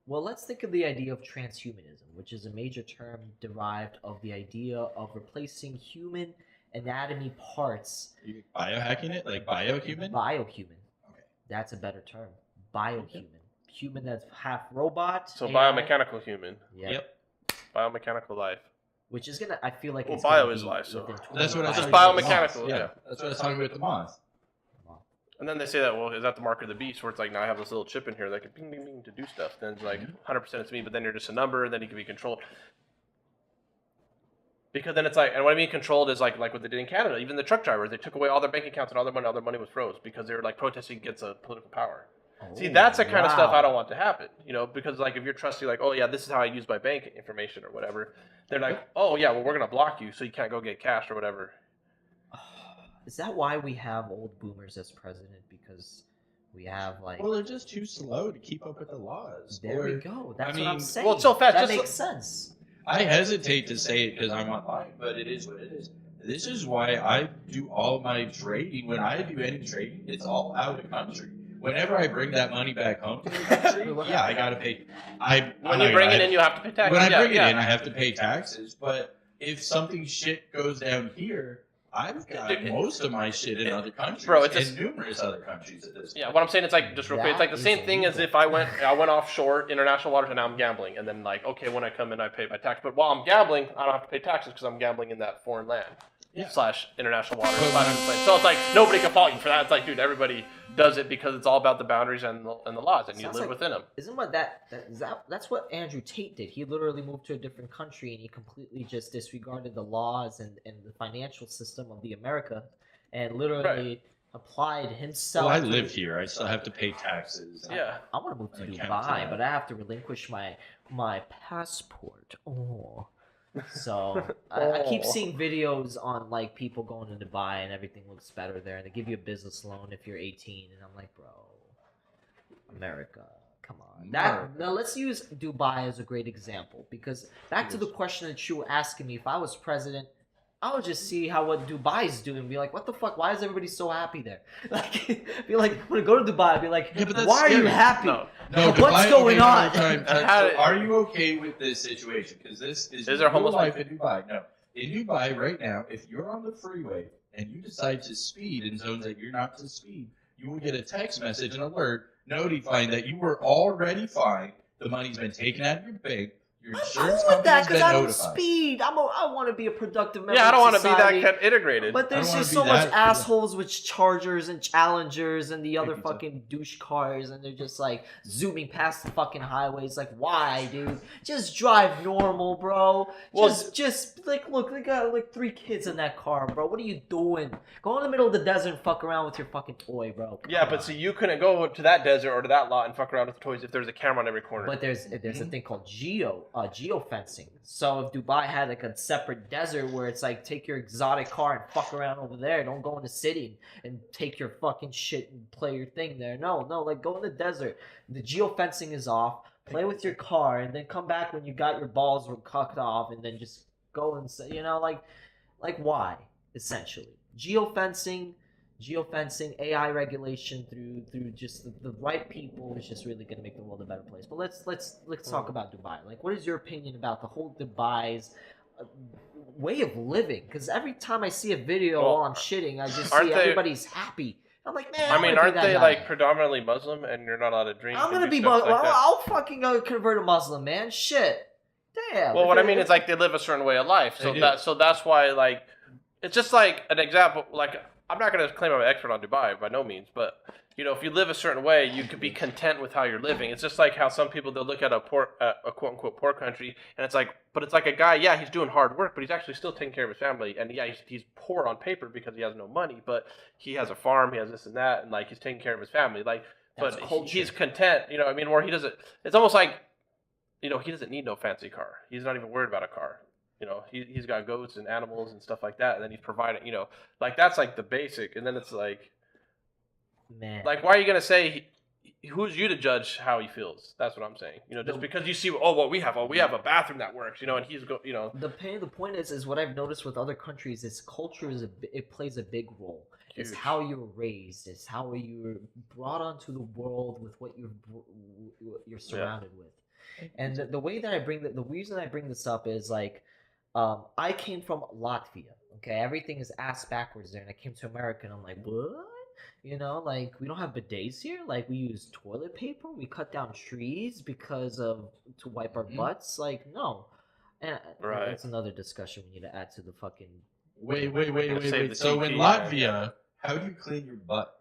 Well, let's think of the idea of transhumanism, which is a major term derived of the idea of replacing human anatomy parts. You biohacking it, like biohuman. Biohuman. Okay. That's a better term. Biohuman. Human that's half robot. So AI. biomechanical human, Yeah. Yep. biomechanical life. Which is gonna. I feel like Well, it's bio gonna is be life, so- within That's what I was Just 25 talking about biomechanical, with the moth. yeah. That's what I was talking about with the moth. And then they say that, well, is that the mark of the beast? Where it's like, now I have this little chip in here that can ping, ping, ping to do stuff. Then it's like 100% it's me, but then you're just a number, and then you can be controlled. Because then it's like, and what I mean controlled is like what they did in Canada. Even the truck drivers, they took away all their bank accounts and all their money was froze because they were like protesting against a political power. See, that's the kind of stuff I don't want to happen, you know, because like if you're trusting, like, oh yeah, this is how I use my bank information or whatever, they're like, oh yeah, well we're gonna block you so you can't go get cash or whatever. Is that why we have old boomers as president? Because we have like. Well, they're just too slow to keep up with the laws. There we Or- go. That's I what I'm mean- saying. Well, it's so fast, That just makes look- sense. I hesitate to say it because I'm online, but it is what it is. This is why I do all my trading. When I do any trading, it's all out of country. Whenever I bring that money back home to the country, yeah, I gotta pay. When you bring it in, you have to pay taxes. When I Yeah, bring it yeah. in, I have to pay taxes. But if something shit goes down here, I've got Dude, most of my shit in other countries, Bro, it's in just- numerous other countries at this point. Yeah, what I'm saying, it's like, just real quick, it's like the That same is thing as illegal. if I went offshore, international waters, and now I'm gambling, and then like, okay, when I come in, I pay my tax, but while I'm gambling, I don't have to pay taxes because I'm gambling in that foreign land. Yeah. / international waters. But / plane. So it's like nobody can fault you for that. It's like, dude, everybody does it because it's all about the boundaries and the laws, and you Sounds live like- within them. Isn't what that's what Andrew Tate did. He literally moved to a different country and he completely just disregarded the laws and the financial system of the America and literally applied himself. Well, I to- live here. I still have to pay taxes. Yeah. I want to move to I can't do Dubai, that. but I have to relinquish my passport. Oh. So I keep Oh. seeing videos on like people going to Dubai and everything looks better there, and they give you a business loan if you're 18, and I'm like, bro, America, come on. Now let's use Dubai as a great example because back to the question that you were asking me, if I was president, I would just see how what Dubai's doing and be like, what the fuck? Why is everybody so happy there? Like, be like, when I go to Dubai, I'd be like, Yeah, but that's why are you scary. happy? No. No, What's Dubai, going okay, on? So are you okay with this situation? Because this is there real homeless life in Dubai. No, in Dubai right now, if you're on the freeway and you decide to speed in zones that you're not to speed, you will get a text message, an alert, notifying that you were already fined. The money's been taken out of your bank. Your I insurance don't want that company's been because I don't notified. speed. I want to be a productive member Yeah, I don't want want to be that kind of integrated. But there's wanna just be so much that- assholes with Chargers and Challengers and the other Maybe so. fucking douche cars, and they're just like zooming past the fucking highways. Like, why, dude? Just drive normal, bro. Well, Just like, look, they got like 3 kids in that car, bro. What are you doing? Go in the middle of the desert and fuck around with your fucking toy, bro. Come Yeah, but on. see, you couldn't go to that desert or to that lot and fuck around with the toys if there's a camera on every corner. But there's a thing called geofencing. So if Dubai had like a separate desert where it's like take your exotic car and fuck around over there, don't go in the city and take your fucking shit and play your thing there. No, like go in the desert. The geofencing is off. Play with your car and then come back when you got your balls were cut off and then just go and say, like why essentially geofencing, AI regulation through just the right people is just really going to make the world a better place. But let's talk about Dubai. Like, what is your opinion about the whole Dubai's way of living? Because every time I see a video while I'm shitting, I just see everybody's happy. I'm like, man. I mean, aren't they like predominantly Muslim and you're not allowed to drink? I'm gonna be Muslim. Muslim. I'll fucking go convert a Muslim, man. Shit. Damn. Well, what I mean is like they live a certain way of life, so that's why like it's just like an example. Like I'm not gonna claim I'm an expert on Dubai by no means, but if you live a certain way, you could be content with how you're living. It's just like how some people they'll look at a quote unquote poor country, and it's like, but it's like a guy, yeah, he's doing hard work, but he's actually still taking care of his family, and yeah, he's poor on paper because he has no money, but he has a farm, he has this and that, and like he's taking care of his family, like, but he's content, I mean, where he doesn't. It's almost like, he doesn't need no fancy car. He's not even worried about a car. He's got goats and animals and stuff like that, and then he's providing, like that's like the basic, and then it's like. Man. Like, why are you gonna say? Who's you to judge how he feels? That's what I'm saying. Just because you see, we have a bathroom that works, and he's The point is what I've noticed with other countries is culture it plays a big role. Huge. It's how you're raised. It's how you're brought onto the world with what you're surrounded with. And the way that the reason I bring this up is like, I came from Latvia. Okay, everything is ass backwards there, and I came to America, and I'm like, what? Like we don't have bidets here. Like we use toilet paper. We cut down trees to wipe our butts. Like no, and that's another discussion we need to add to the fucking. Wait. So in Latvia, how do you clean your butt?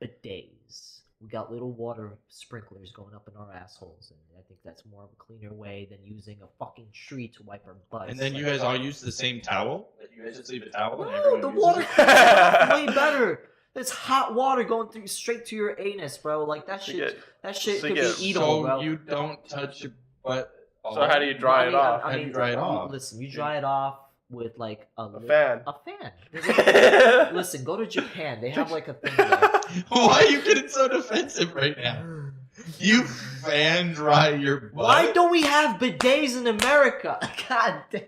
Bidets. We got little water sprinklers going up in our assholes, and I think that's more of a cleaner way than using a fucking tree to wipe our butts. And then you guys all use the same towel? Like you guys just leave a towel? No, the water is way better. There's hot water going straight to your anus, bro. Like that shit could be eatable, bro. So you don't touch your butt. So how do you dry it off? How do you dry it off? Listen, you dry it off with like a fan. A fan. Listen, go to Japan. They have like a thing there. Why are you getting so defensive right now? You fan dry your butt. Why don't we have bidets in America? God damn.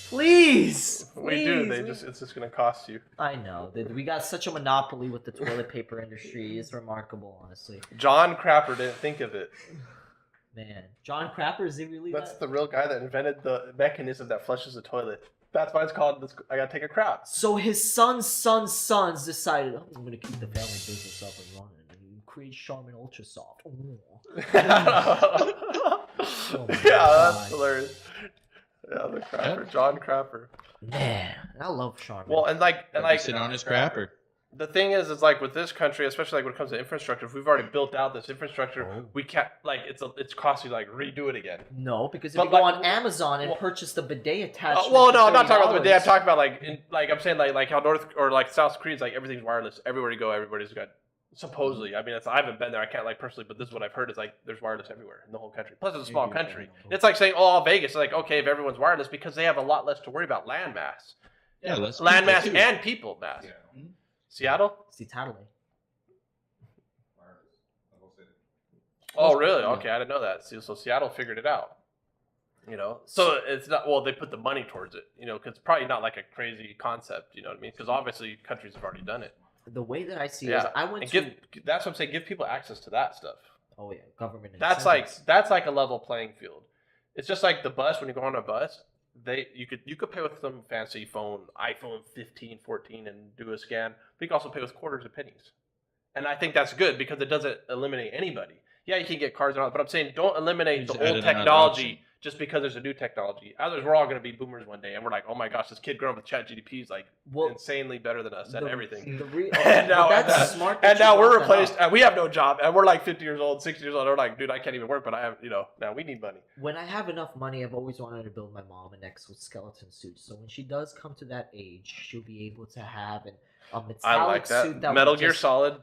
Please. We do. It's just gonna cost you. I know. We got such a monopoly with the toilet paper industry. It's remarkable, honestly. John Crapper didn't think of it. Man, John Crapper, is he really? That's the real guy that invented the mechanism that flushes the toilet. That's why it's called. I gotta take a crap. So his son's decided, I'm gonna keep the family business up and running. And create Charmin Ultra Soft. Oh that's hilarious. Yeah, the Crapper, John Crapper. Man, I love Charmin. Well, and like sit on his crapper. The thing is like with this country, especially like when it comes to infrastructure, if we've already built out this infrastructure, we can't like it's costly to like redo it again. No, because if you go on Amazon and purchase the bidet attachment. Well, no, I'm not talking about the bidet. I'm talking about like I'm saying like how North or like South Korea's like everything's wireless. Everywhere you go, everybody's got. Supposedly, I mean, I haven't been there. I can't like personally, but this is what I've heard. Is like there's wireless everywhere in the whole country. Plus, it's a small country. It's like saying, "Oh, Vegas." It's like, okay, if everyone's wireless, because they have a lot less to worry about land mass. Yeah, land mass and people mass. Yeah. Seattle. Seattle. Oh, really? Okay, I didn't know that. So Seattle figured it out. You know, so it's not, well, they put the money towards it, you know, because it's probably not like a crazy concept, you know what I mean? Because obviously countries have already done it. The way that I see it is, Yeah, I went and to. that's what I'm saying. Give people access to that stuff. Oh yeah, government. That's like a level playing field. It's just like the bus. When you go on a bus, you could pay with some fancy iPhone 15, 14, and do a scan. But you can also pay with quarters and pennies, and I think that's good because it doesn't eliminate anybody. Yeah, you can get cards and all that, but I'm saying don't eliminate the old technology just because there's a new technology. Otherwise, we're all going to be boomers one day, and we're like, oh my gosh, this kid growing up with ChatGPT is like insanely better than us at everything. And now we're replaced, and we have no job, and we're like 50 years old, 60 years old. We're like, dude, I can't even work, but I have, now we need money. When I have enough money, I've always wanted to build my mom an exoskeleton suit. So when she does come to that age, she'll be able to have a metallic suit that Metal Gear Solid,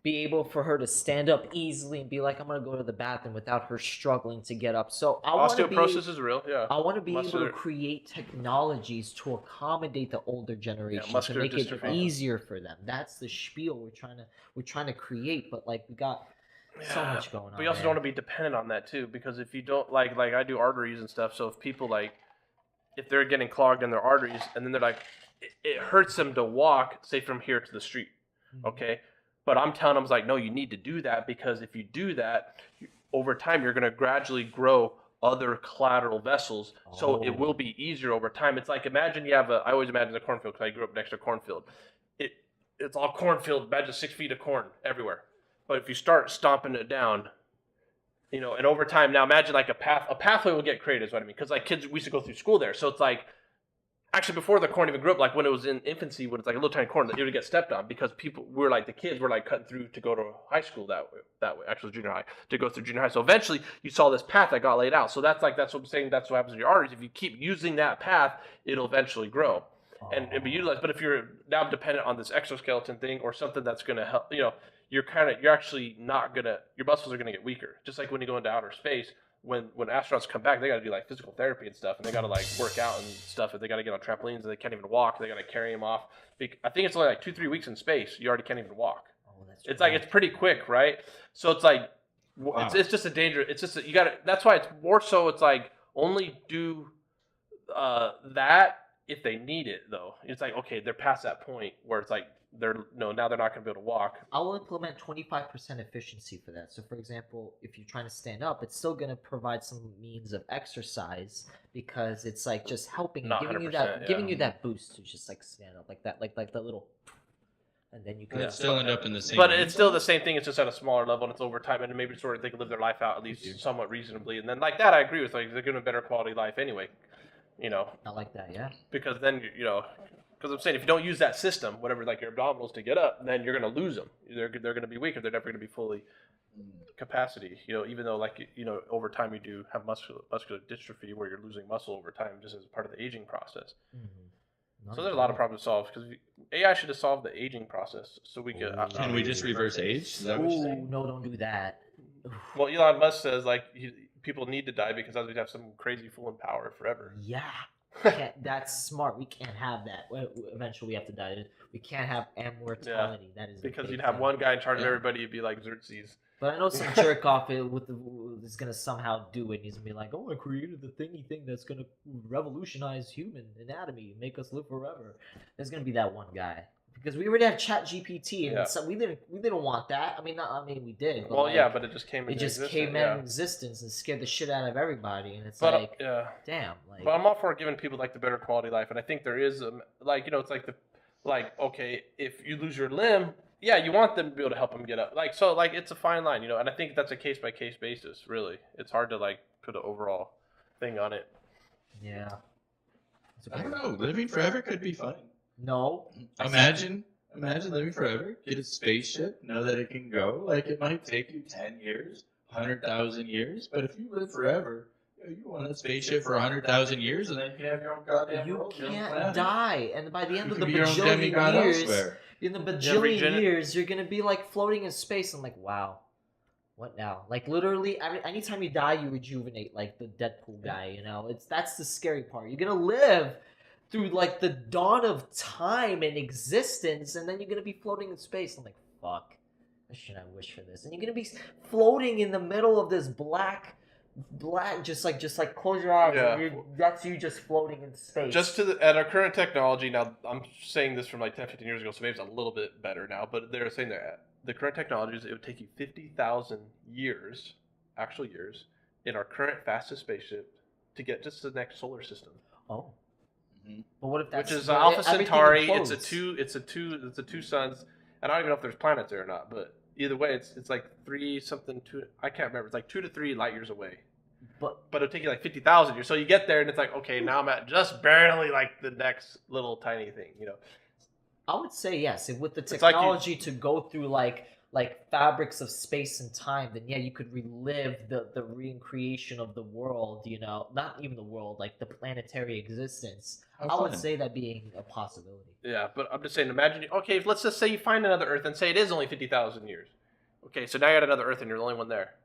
be able for her to stand up easily and be like, I'm gonna go to the bathroom without her struggling to get up. So osteoporosis is real. Yeah, I want to be able to create technologies to accommodate the older generation to make it easier for them. That's the spiel we're trying to create. But like we got so much going on. But we also don't want to be dependent on that too, because if you don't like I do arteries and stuff. So if people if they're getting clogged in their arteries, and then they're like, it hurts them to walk, say from here to the street, okay. But I'm telling them, no, you need to do that because if you do that, over time, you're going to gradually grow other collateral vessels. So it will be easier over time. It's like, imagine you have I always imagine a cornfield because I grew up next to a cornfield. It's all cornfield, imagine 6 feet of corn everywhere. But if you start stomping it down, and over time, now imagine like a pathway will get created is what I mean. Because like kids, we used to go through school there. So it's like, actually, before the corn even grew up, like when it was in infancy, when it's like a little tiny corn, it would get stepped on because the kids were like cutting through to go to high school that way, actually junior high, to go through junior high. So eventually you saw this path that got laid out. So that's what I'm saying. That's what happens in your arteries. If you keep using that path, it'll eventually grow and be utilized. But if you're now dependent on this exoskeleton thing or something that's going to help, you're actually not going to, your muscles are going to get weaker. Just like when you go into outer space, when astronauts come back, they got to do like physical therapy and stuff, and they got to like work out and stuff. And they got to get on trampolines, and they can't even walk. They got to carry them off. I think it's only like 2-3 weeks in space. You already can't even walk. It's like it's pretty quick, right? So it's like it's just a danger. It's just you got to. That's why it's more so. It's like only do that if they need it, though. It's like okay, they're past that point where it's like now they're not going to be able to walk. I'll implement 25% efficiency for that. So for example, if you're trying to stand up, it's still going to provide some means of exercise because it's like just helping, giving you that boost to just like stand up like that, like that little, and then you can still end up in the same. But it's still the same thing. It's just at a smaller level and it's over time, and maybe sort of they can live their life out at least somewhat reasonably, and then like that I agree with. Like they're getting a better quality life anyway. Not like that, yeah. Because then because I'm saying if you don't use that system, whatever, like your abdominals to get up, then you're going to lose them. They're going to be weaker. They're never going to be fully capacity. Even though over time you do have muscular dystrophy where you're losing muscle over time just as part of the aging process. So there's a lot of problems to solve because AI should have solved the aging process so we could. Can we just reverse age? Is that what you're saying? No, don't do that. Well, Elon Musk says people need to die because otherwise we have some crazy fool in power forever. Yeah. That's smart. We can't have that. Eventually, we have to die. We can't have immortality. That is because you'd have one guy in charge of everybody. It'd be like Xerxes. But I know some jerk off is gonna somehow do it. He's gonna be like, "Oh, I created the thingy thing that's gonna revolutionize human anatomy, and make us live forever." There's gonna be that one guy because we already have ChatGPT, and so we didn't want that. I mean, we did. But but it just came. It just came in existence and scared the shit out of everybody, and it's damn. But I'm all for giving people the better quality life, and I think there is it's okay, if you lose your limb, you want them to be able to help them get up, it's a fine line, and I think that's a case by case basis. Really, it's hard to put an overall thing on it. Yeah. I don't know. Living forever could be fun. No. Imagine living forever. Get a spaceship. Know that it can go. It might take you 10 years, 100,000 years, but if you live forever. You want a spaceship for 100,000 years, and then you can have your own goddamn world. You can't die, and by the end of the bajillion years, you're gonna be floating in space. I'm like, wow, what now? Literally, anytime you die, you rejuvenate, like the Deadpool guy. That's the scary part. You're gonna live through the dawn of time and existence, and then you're gonna be floating in space. I'm like, fuck, should I wish for this? And you're gonna be floating in the middle of this black Vlad, just like close your eyes. Yeah. And that's you just floating in space. Just at our current technology, now I'm saying this from like 10, 15 years ago, so maybe it's a little bit better now, but they're saying that the current technologies, it would take you 50,000 years, actual years, in our current fastest spaceship to get just to the next solar system. Oh. But what if that's Which is where Alpha everything Centauri? implodes? It's the two suns. And I don't even know if there's planets there or not, but either way, it's like I can't remember. It's like 2 to 3 light years away. But it'll take you like 50,000 years. So you get there and it's like, okay, now I'm at just barely like the next little tiny thing, you know. I would say yes. With the It's like technology to go through like fabrics of space and time, then yeah, you could relive the reincarnation of the world, you know, not even the world, like the planetary existence. I would say that being a possibility. Yeah, but I'm just saying, imagine, okay, let's just say you find another Earth and say it is only 50,000 years. Okay, so now you're at another Earth and you're the only one there.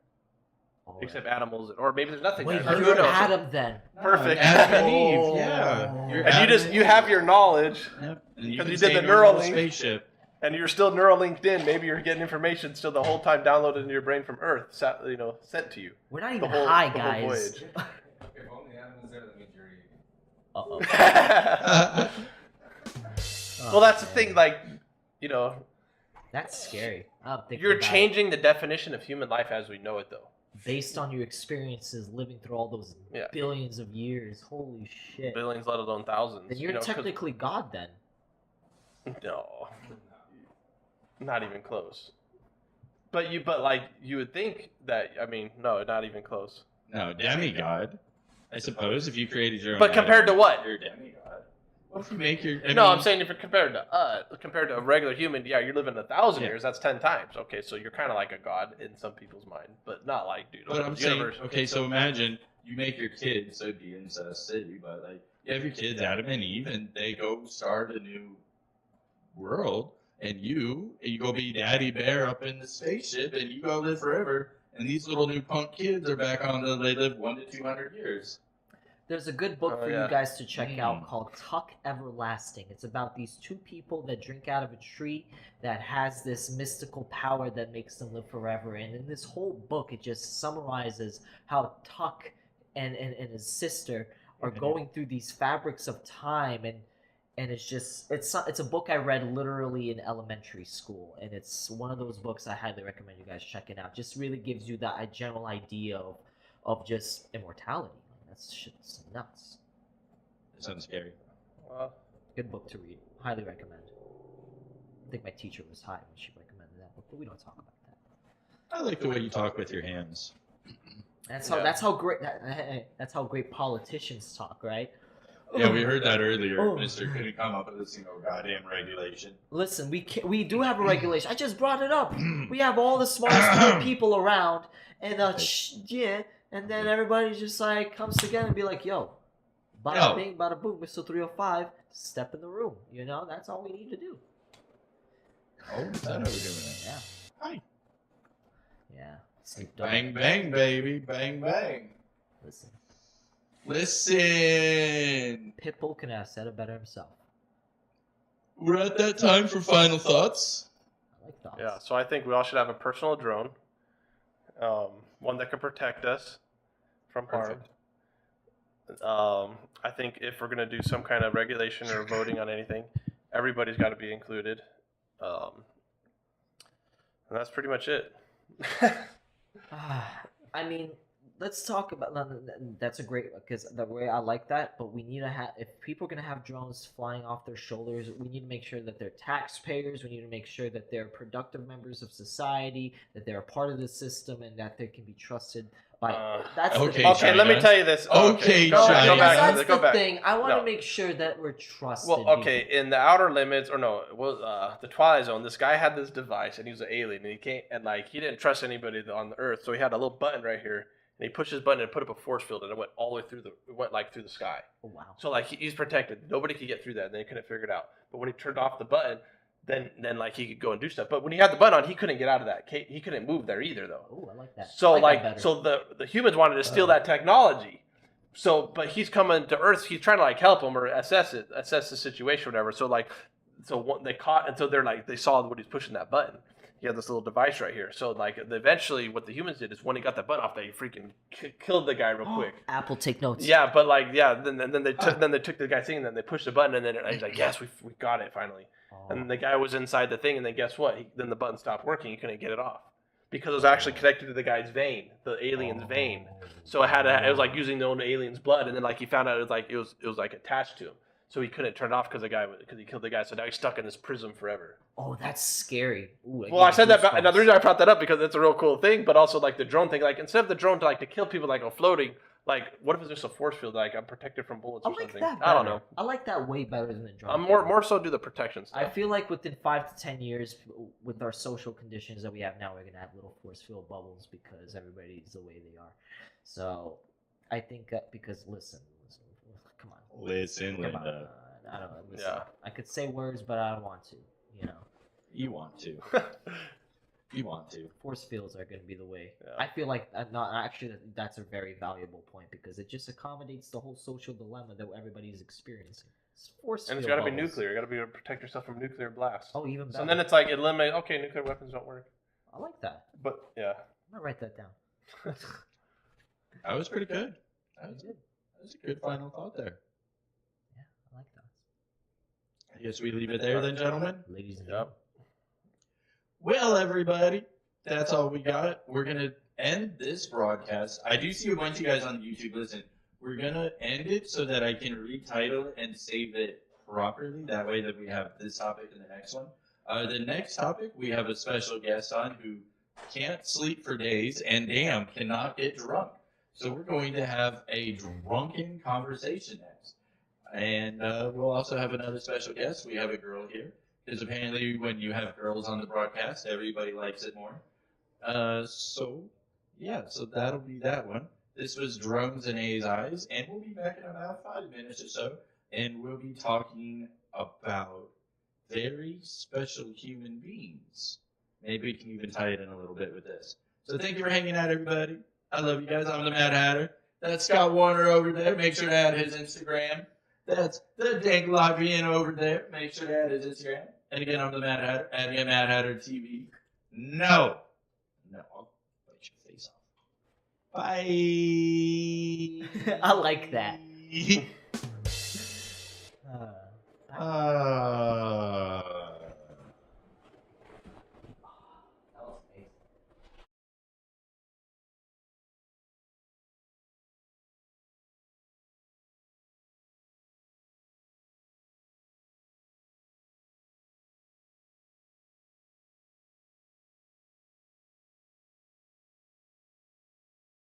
Oh, Except animals, or maybe there's nothing wait, there. you're Adam then. Perfect. Adam and Oh. Eve, yeah. And you have your knowledge, Yep. because you stay did the in your little Neuralink. spaceship. and you're still Neuralinked in. Maybe you're getting information still the whole time downloaded into your brain from Earth, sent to you. We're not even whole- high, the whole guys. voyage. If only Adam is there, that means you're eating. Uh-oh. Well, that's the thing. Like, you know, That's scary. I'm thinking you're about it. changing the definition of human life as we know it, though. Based on your experiences living through all those Yeah. billions of years. Holy shit. Billions, let alone thousands. Then you're 'cause- technically God then. No, not even close. But you would think that. I mean, no, not even close. No, demigod. I suppose if you created your own. But compared to what? You're a demigod. What if you make your? I'm saying if you're compared to a regular human, yeah, you're living 1,000 Yeah. years. That's 10 times. Okay, so you're kind of like a god in some people's mind, but not like, dude. But I'm saying, universe. okay, so imagine you make your kids, so it'd be incest city, but like you have your kids, Adam and Eve, and they go start a new world, and you go be Daddy Bear up in the spaceship, and you go live forever. And these little new punk kids are back on they live 100 to 200 years. There's a good book Oh, for yeah. you guys to check out called Tuck Everlasting. It's about these two people that drink out of a tree that has this mystical power that makes them live forever. And in this whole book, it just summarizes how Tuck and his sister are going through these fabrics of time, and it's just it's a book I read literally in elementary school, and it's one of those books I highly recommend you guys checking out. Just really gives you that general idea of just immortality. That's shit's nuts. That sounds scary. Good book to read. Highly recommend. I think my teacher was high when she recommended that book, but we don't talk about that. I like the way you talk with your hands. That's how great politicians talk, right? Yeah, we heard that earlier. Oh. Mr. couldn't come up with this, goddamn regulation. Listen, we do have a regulation. I just brought it up. We have all the smartest people around, and and then everybody just like comes together and be like, "Yo, bada bing, bada boom, Mr. 305, step in the room." You know, that's all we need to do. Oh, is that how we're doing it? Yeah. Hi. Yeah. Snoop Dogg. Bang, bang, baby. Bang, bang. Listen, Pitbull can have said it better himself. We're at that time for final thoughts. I like thoughts. Yeah, so I think we all should have a personal drone, one that can protect us from harm. I think if we're going to do some kind of regulation or voting on anything, everybody's got to be included. And that's pretty much it. I mean, let's talk about that's a great, because the way I like that, but we need to have, if people are going to have drones flying off their shoulders, we need to make sure that they're taxpayers, we need to make sure that they're productive members of society, that they're a part of the system, and that they can be trusted by that's okay, the Okay, let me tell you this. Okay, go China. back. That's Go the back. thing. I want to No. make sure that we're trusted. Well, okay, in the outer limits, or no, it was the Twilight Zone. This guy had this device, and he was an alien, and he didn't trust anybody on the Earth, so he had a little button right here, and he pushed his button and put up a force field, and it went all the way through through the sky. Oh, wow. So like he's protected. Nobody could get through that, and they couldn't figure it out. But when he turned off the button, then like he could go and do stuff. But when he had the button on, he couldn't get out of that. He couldn't move there either, though. Oh, I like that. So I like that better. the humans wanted to steal that technology. So, but he's coming to Earth. He's trying to like help him or assess the situation, or whatever. So they caught, and so they saw when he's pushing that button. he had this little device right here. So like eventually, what the humans did is when he got the button off, they freaking killed the guy real quick. Apple, take notes. Yeah, but like then they took the guy's thing and then they pushed the button and then he's like, yes, we got it finally. And the guy was inside the thing and then guess what? Then the button stopped working. He couldn't get it off because it was actually connected to the guy's vein, the alien's vein. So it was like using the own alien's blood, and then like he found out it was like attached to him. So he couldn't turn it off because he killed the guy. So now he's stuck in this prism forever. Oh, that's scary. Ooh, Well, I said that. Another reason I brought that up because it's a real cool thing, but also like the drone thing. Like instead of the drone to kill people like floating, like what if it's just a force field? Like I'm protected from bullets or something. I don't know. I like that way better than the drone. I'm more so do the protection stuff. I feel like within 5 to 10 years, with our social conditions that we have now, we're gonna have little force field bubbles because everybody's the way they are. So I think because listen, come on. Listen, Come on. Linda. I don't know. Listen. Yeah. I could say words, but I don't want to. You know. You want to. You want to. Force fields are going to be the way. Yeah. I feel like that's a very valuable point because it just accommodates the whole social dilemma that everybody's experiencing. And it's got to be nuclear. You got to be able to protect yourself from nuclear blasts. Oh, even better. So then it's like eliminate. Okay, nuclear weapons don't work. I like that. But yeah. I'm gonna write that down. That was pretty good. That was a good final thought there. Yeah, I like that. I guess we leave it there then, gentlemen. Ladies and Yep. gentlemen. Well, everybody, that's all we got. We're going to end this broadcast. I do see a bunch of you guys on YouTube. Listen, we're going to end it so that I can retitle it and save it properly. That way that we have this topic and the next one. The next topic, we have a special guest on who can't sleep for days and, damn, cannot get drunk. So we're going to have a drunken conversation next. And we'll also have another special guest. We have a girl here. Because apparently when you have girls on the broadcast, everybody likes it more. So that'll be that one. This was Drones and AIs, and we'll be back in about 5 minutes or so, and we'll be talking about very special human beings. Maybe we can even tie it in a little bit with this. So thank you for hanging out, everybody. I love you guys. I'm the Mad Hatter. That's Scott Warner over there. Make sure to add his Instagram. That's the Dank Lavian over there. Make sure to add his Instagram. And again, I'm the Mad Hatter. Add me at MaddHatterTv. No, I'll bite your face off. Bye. I like that.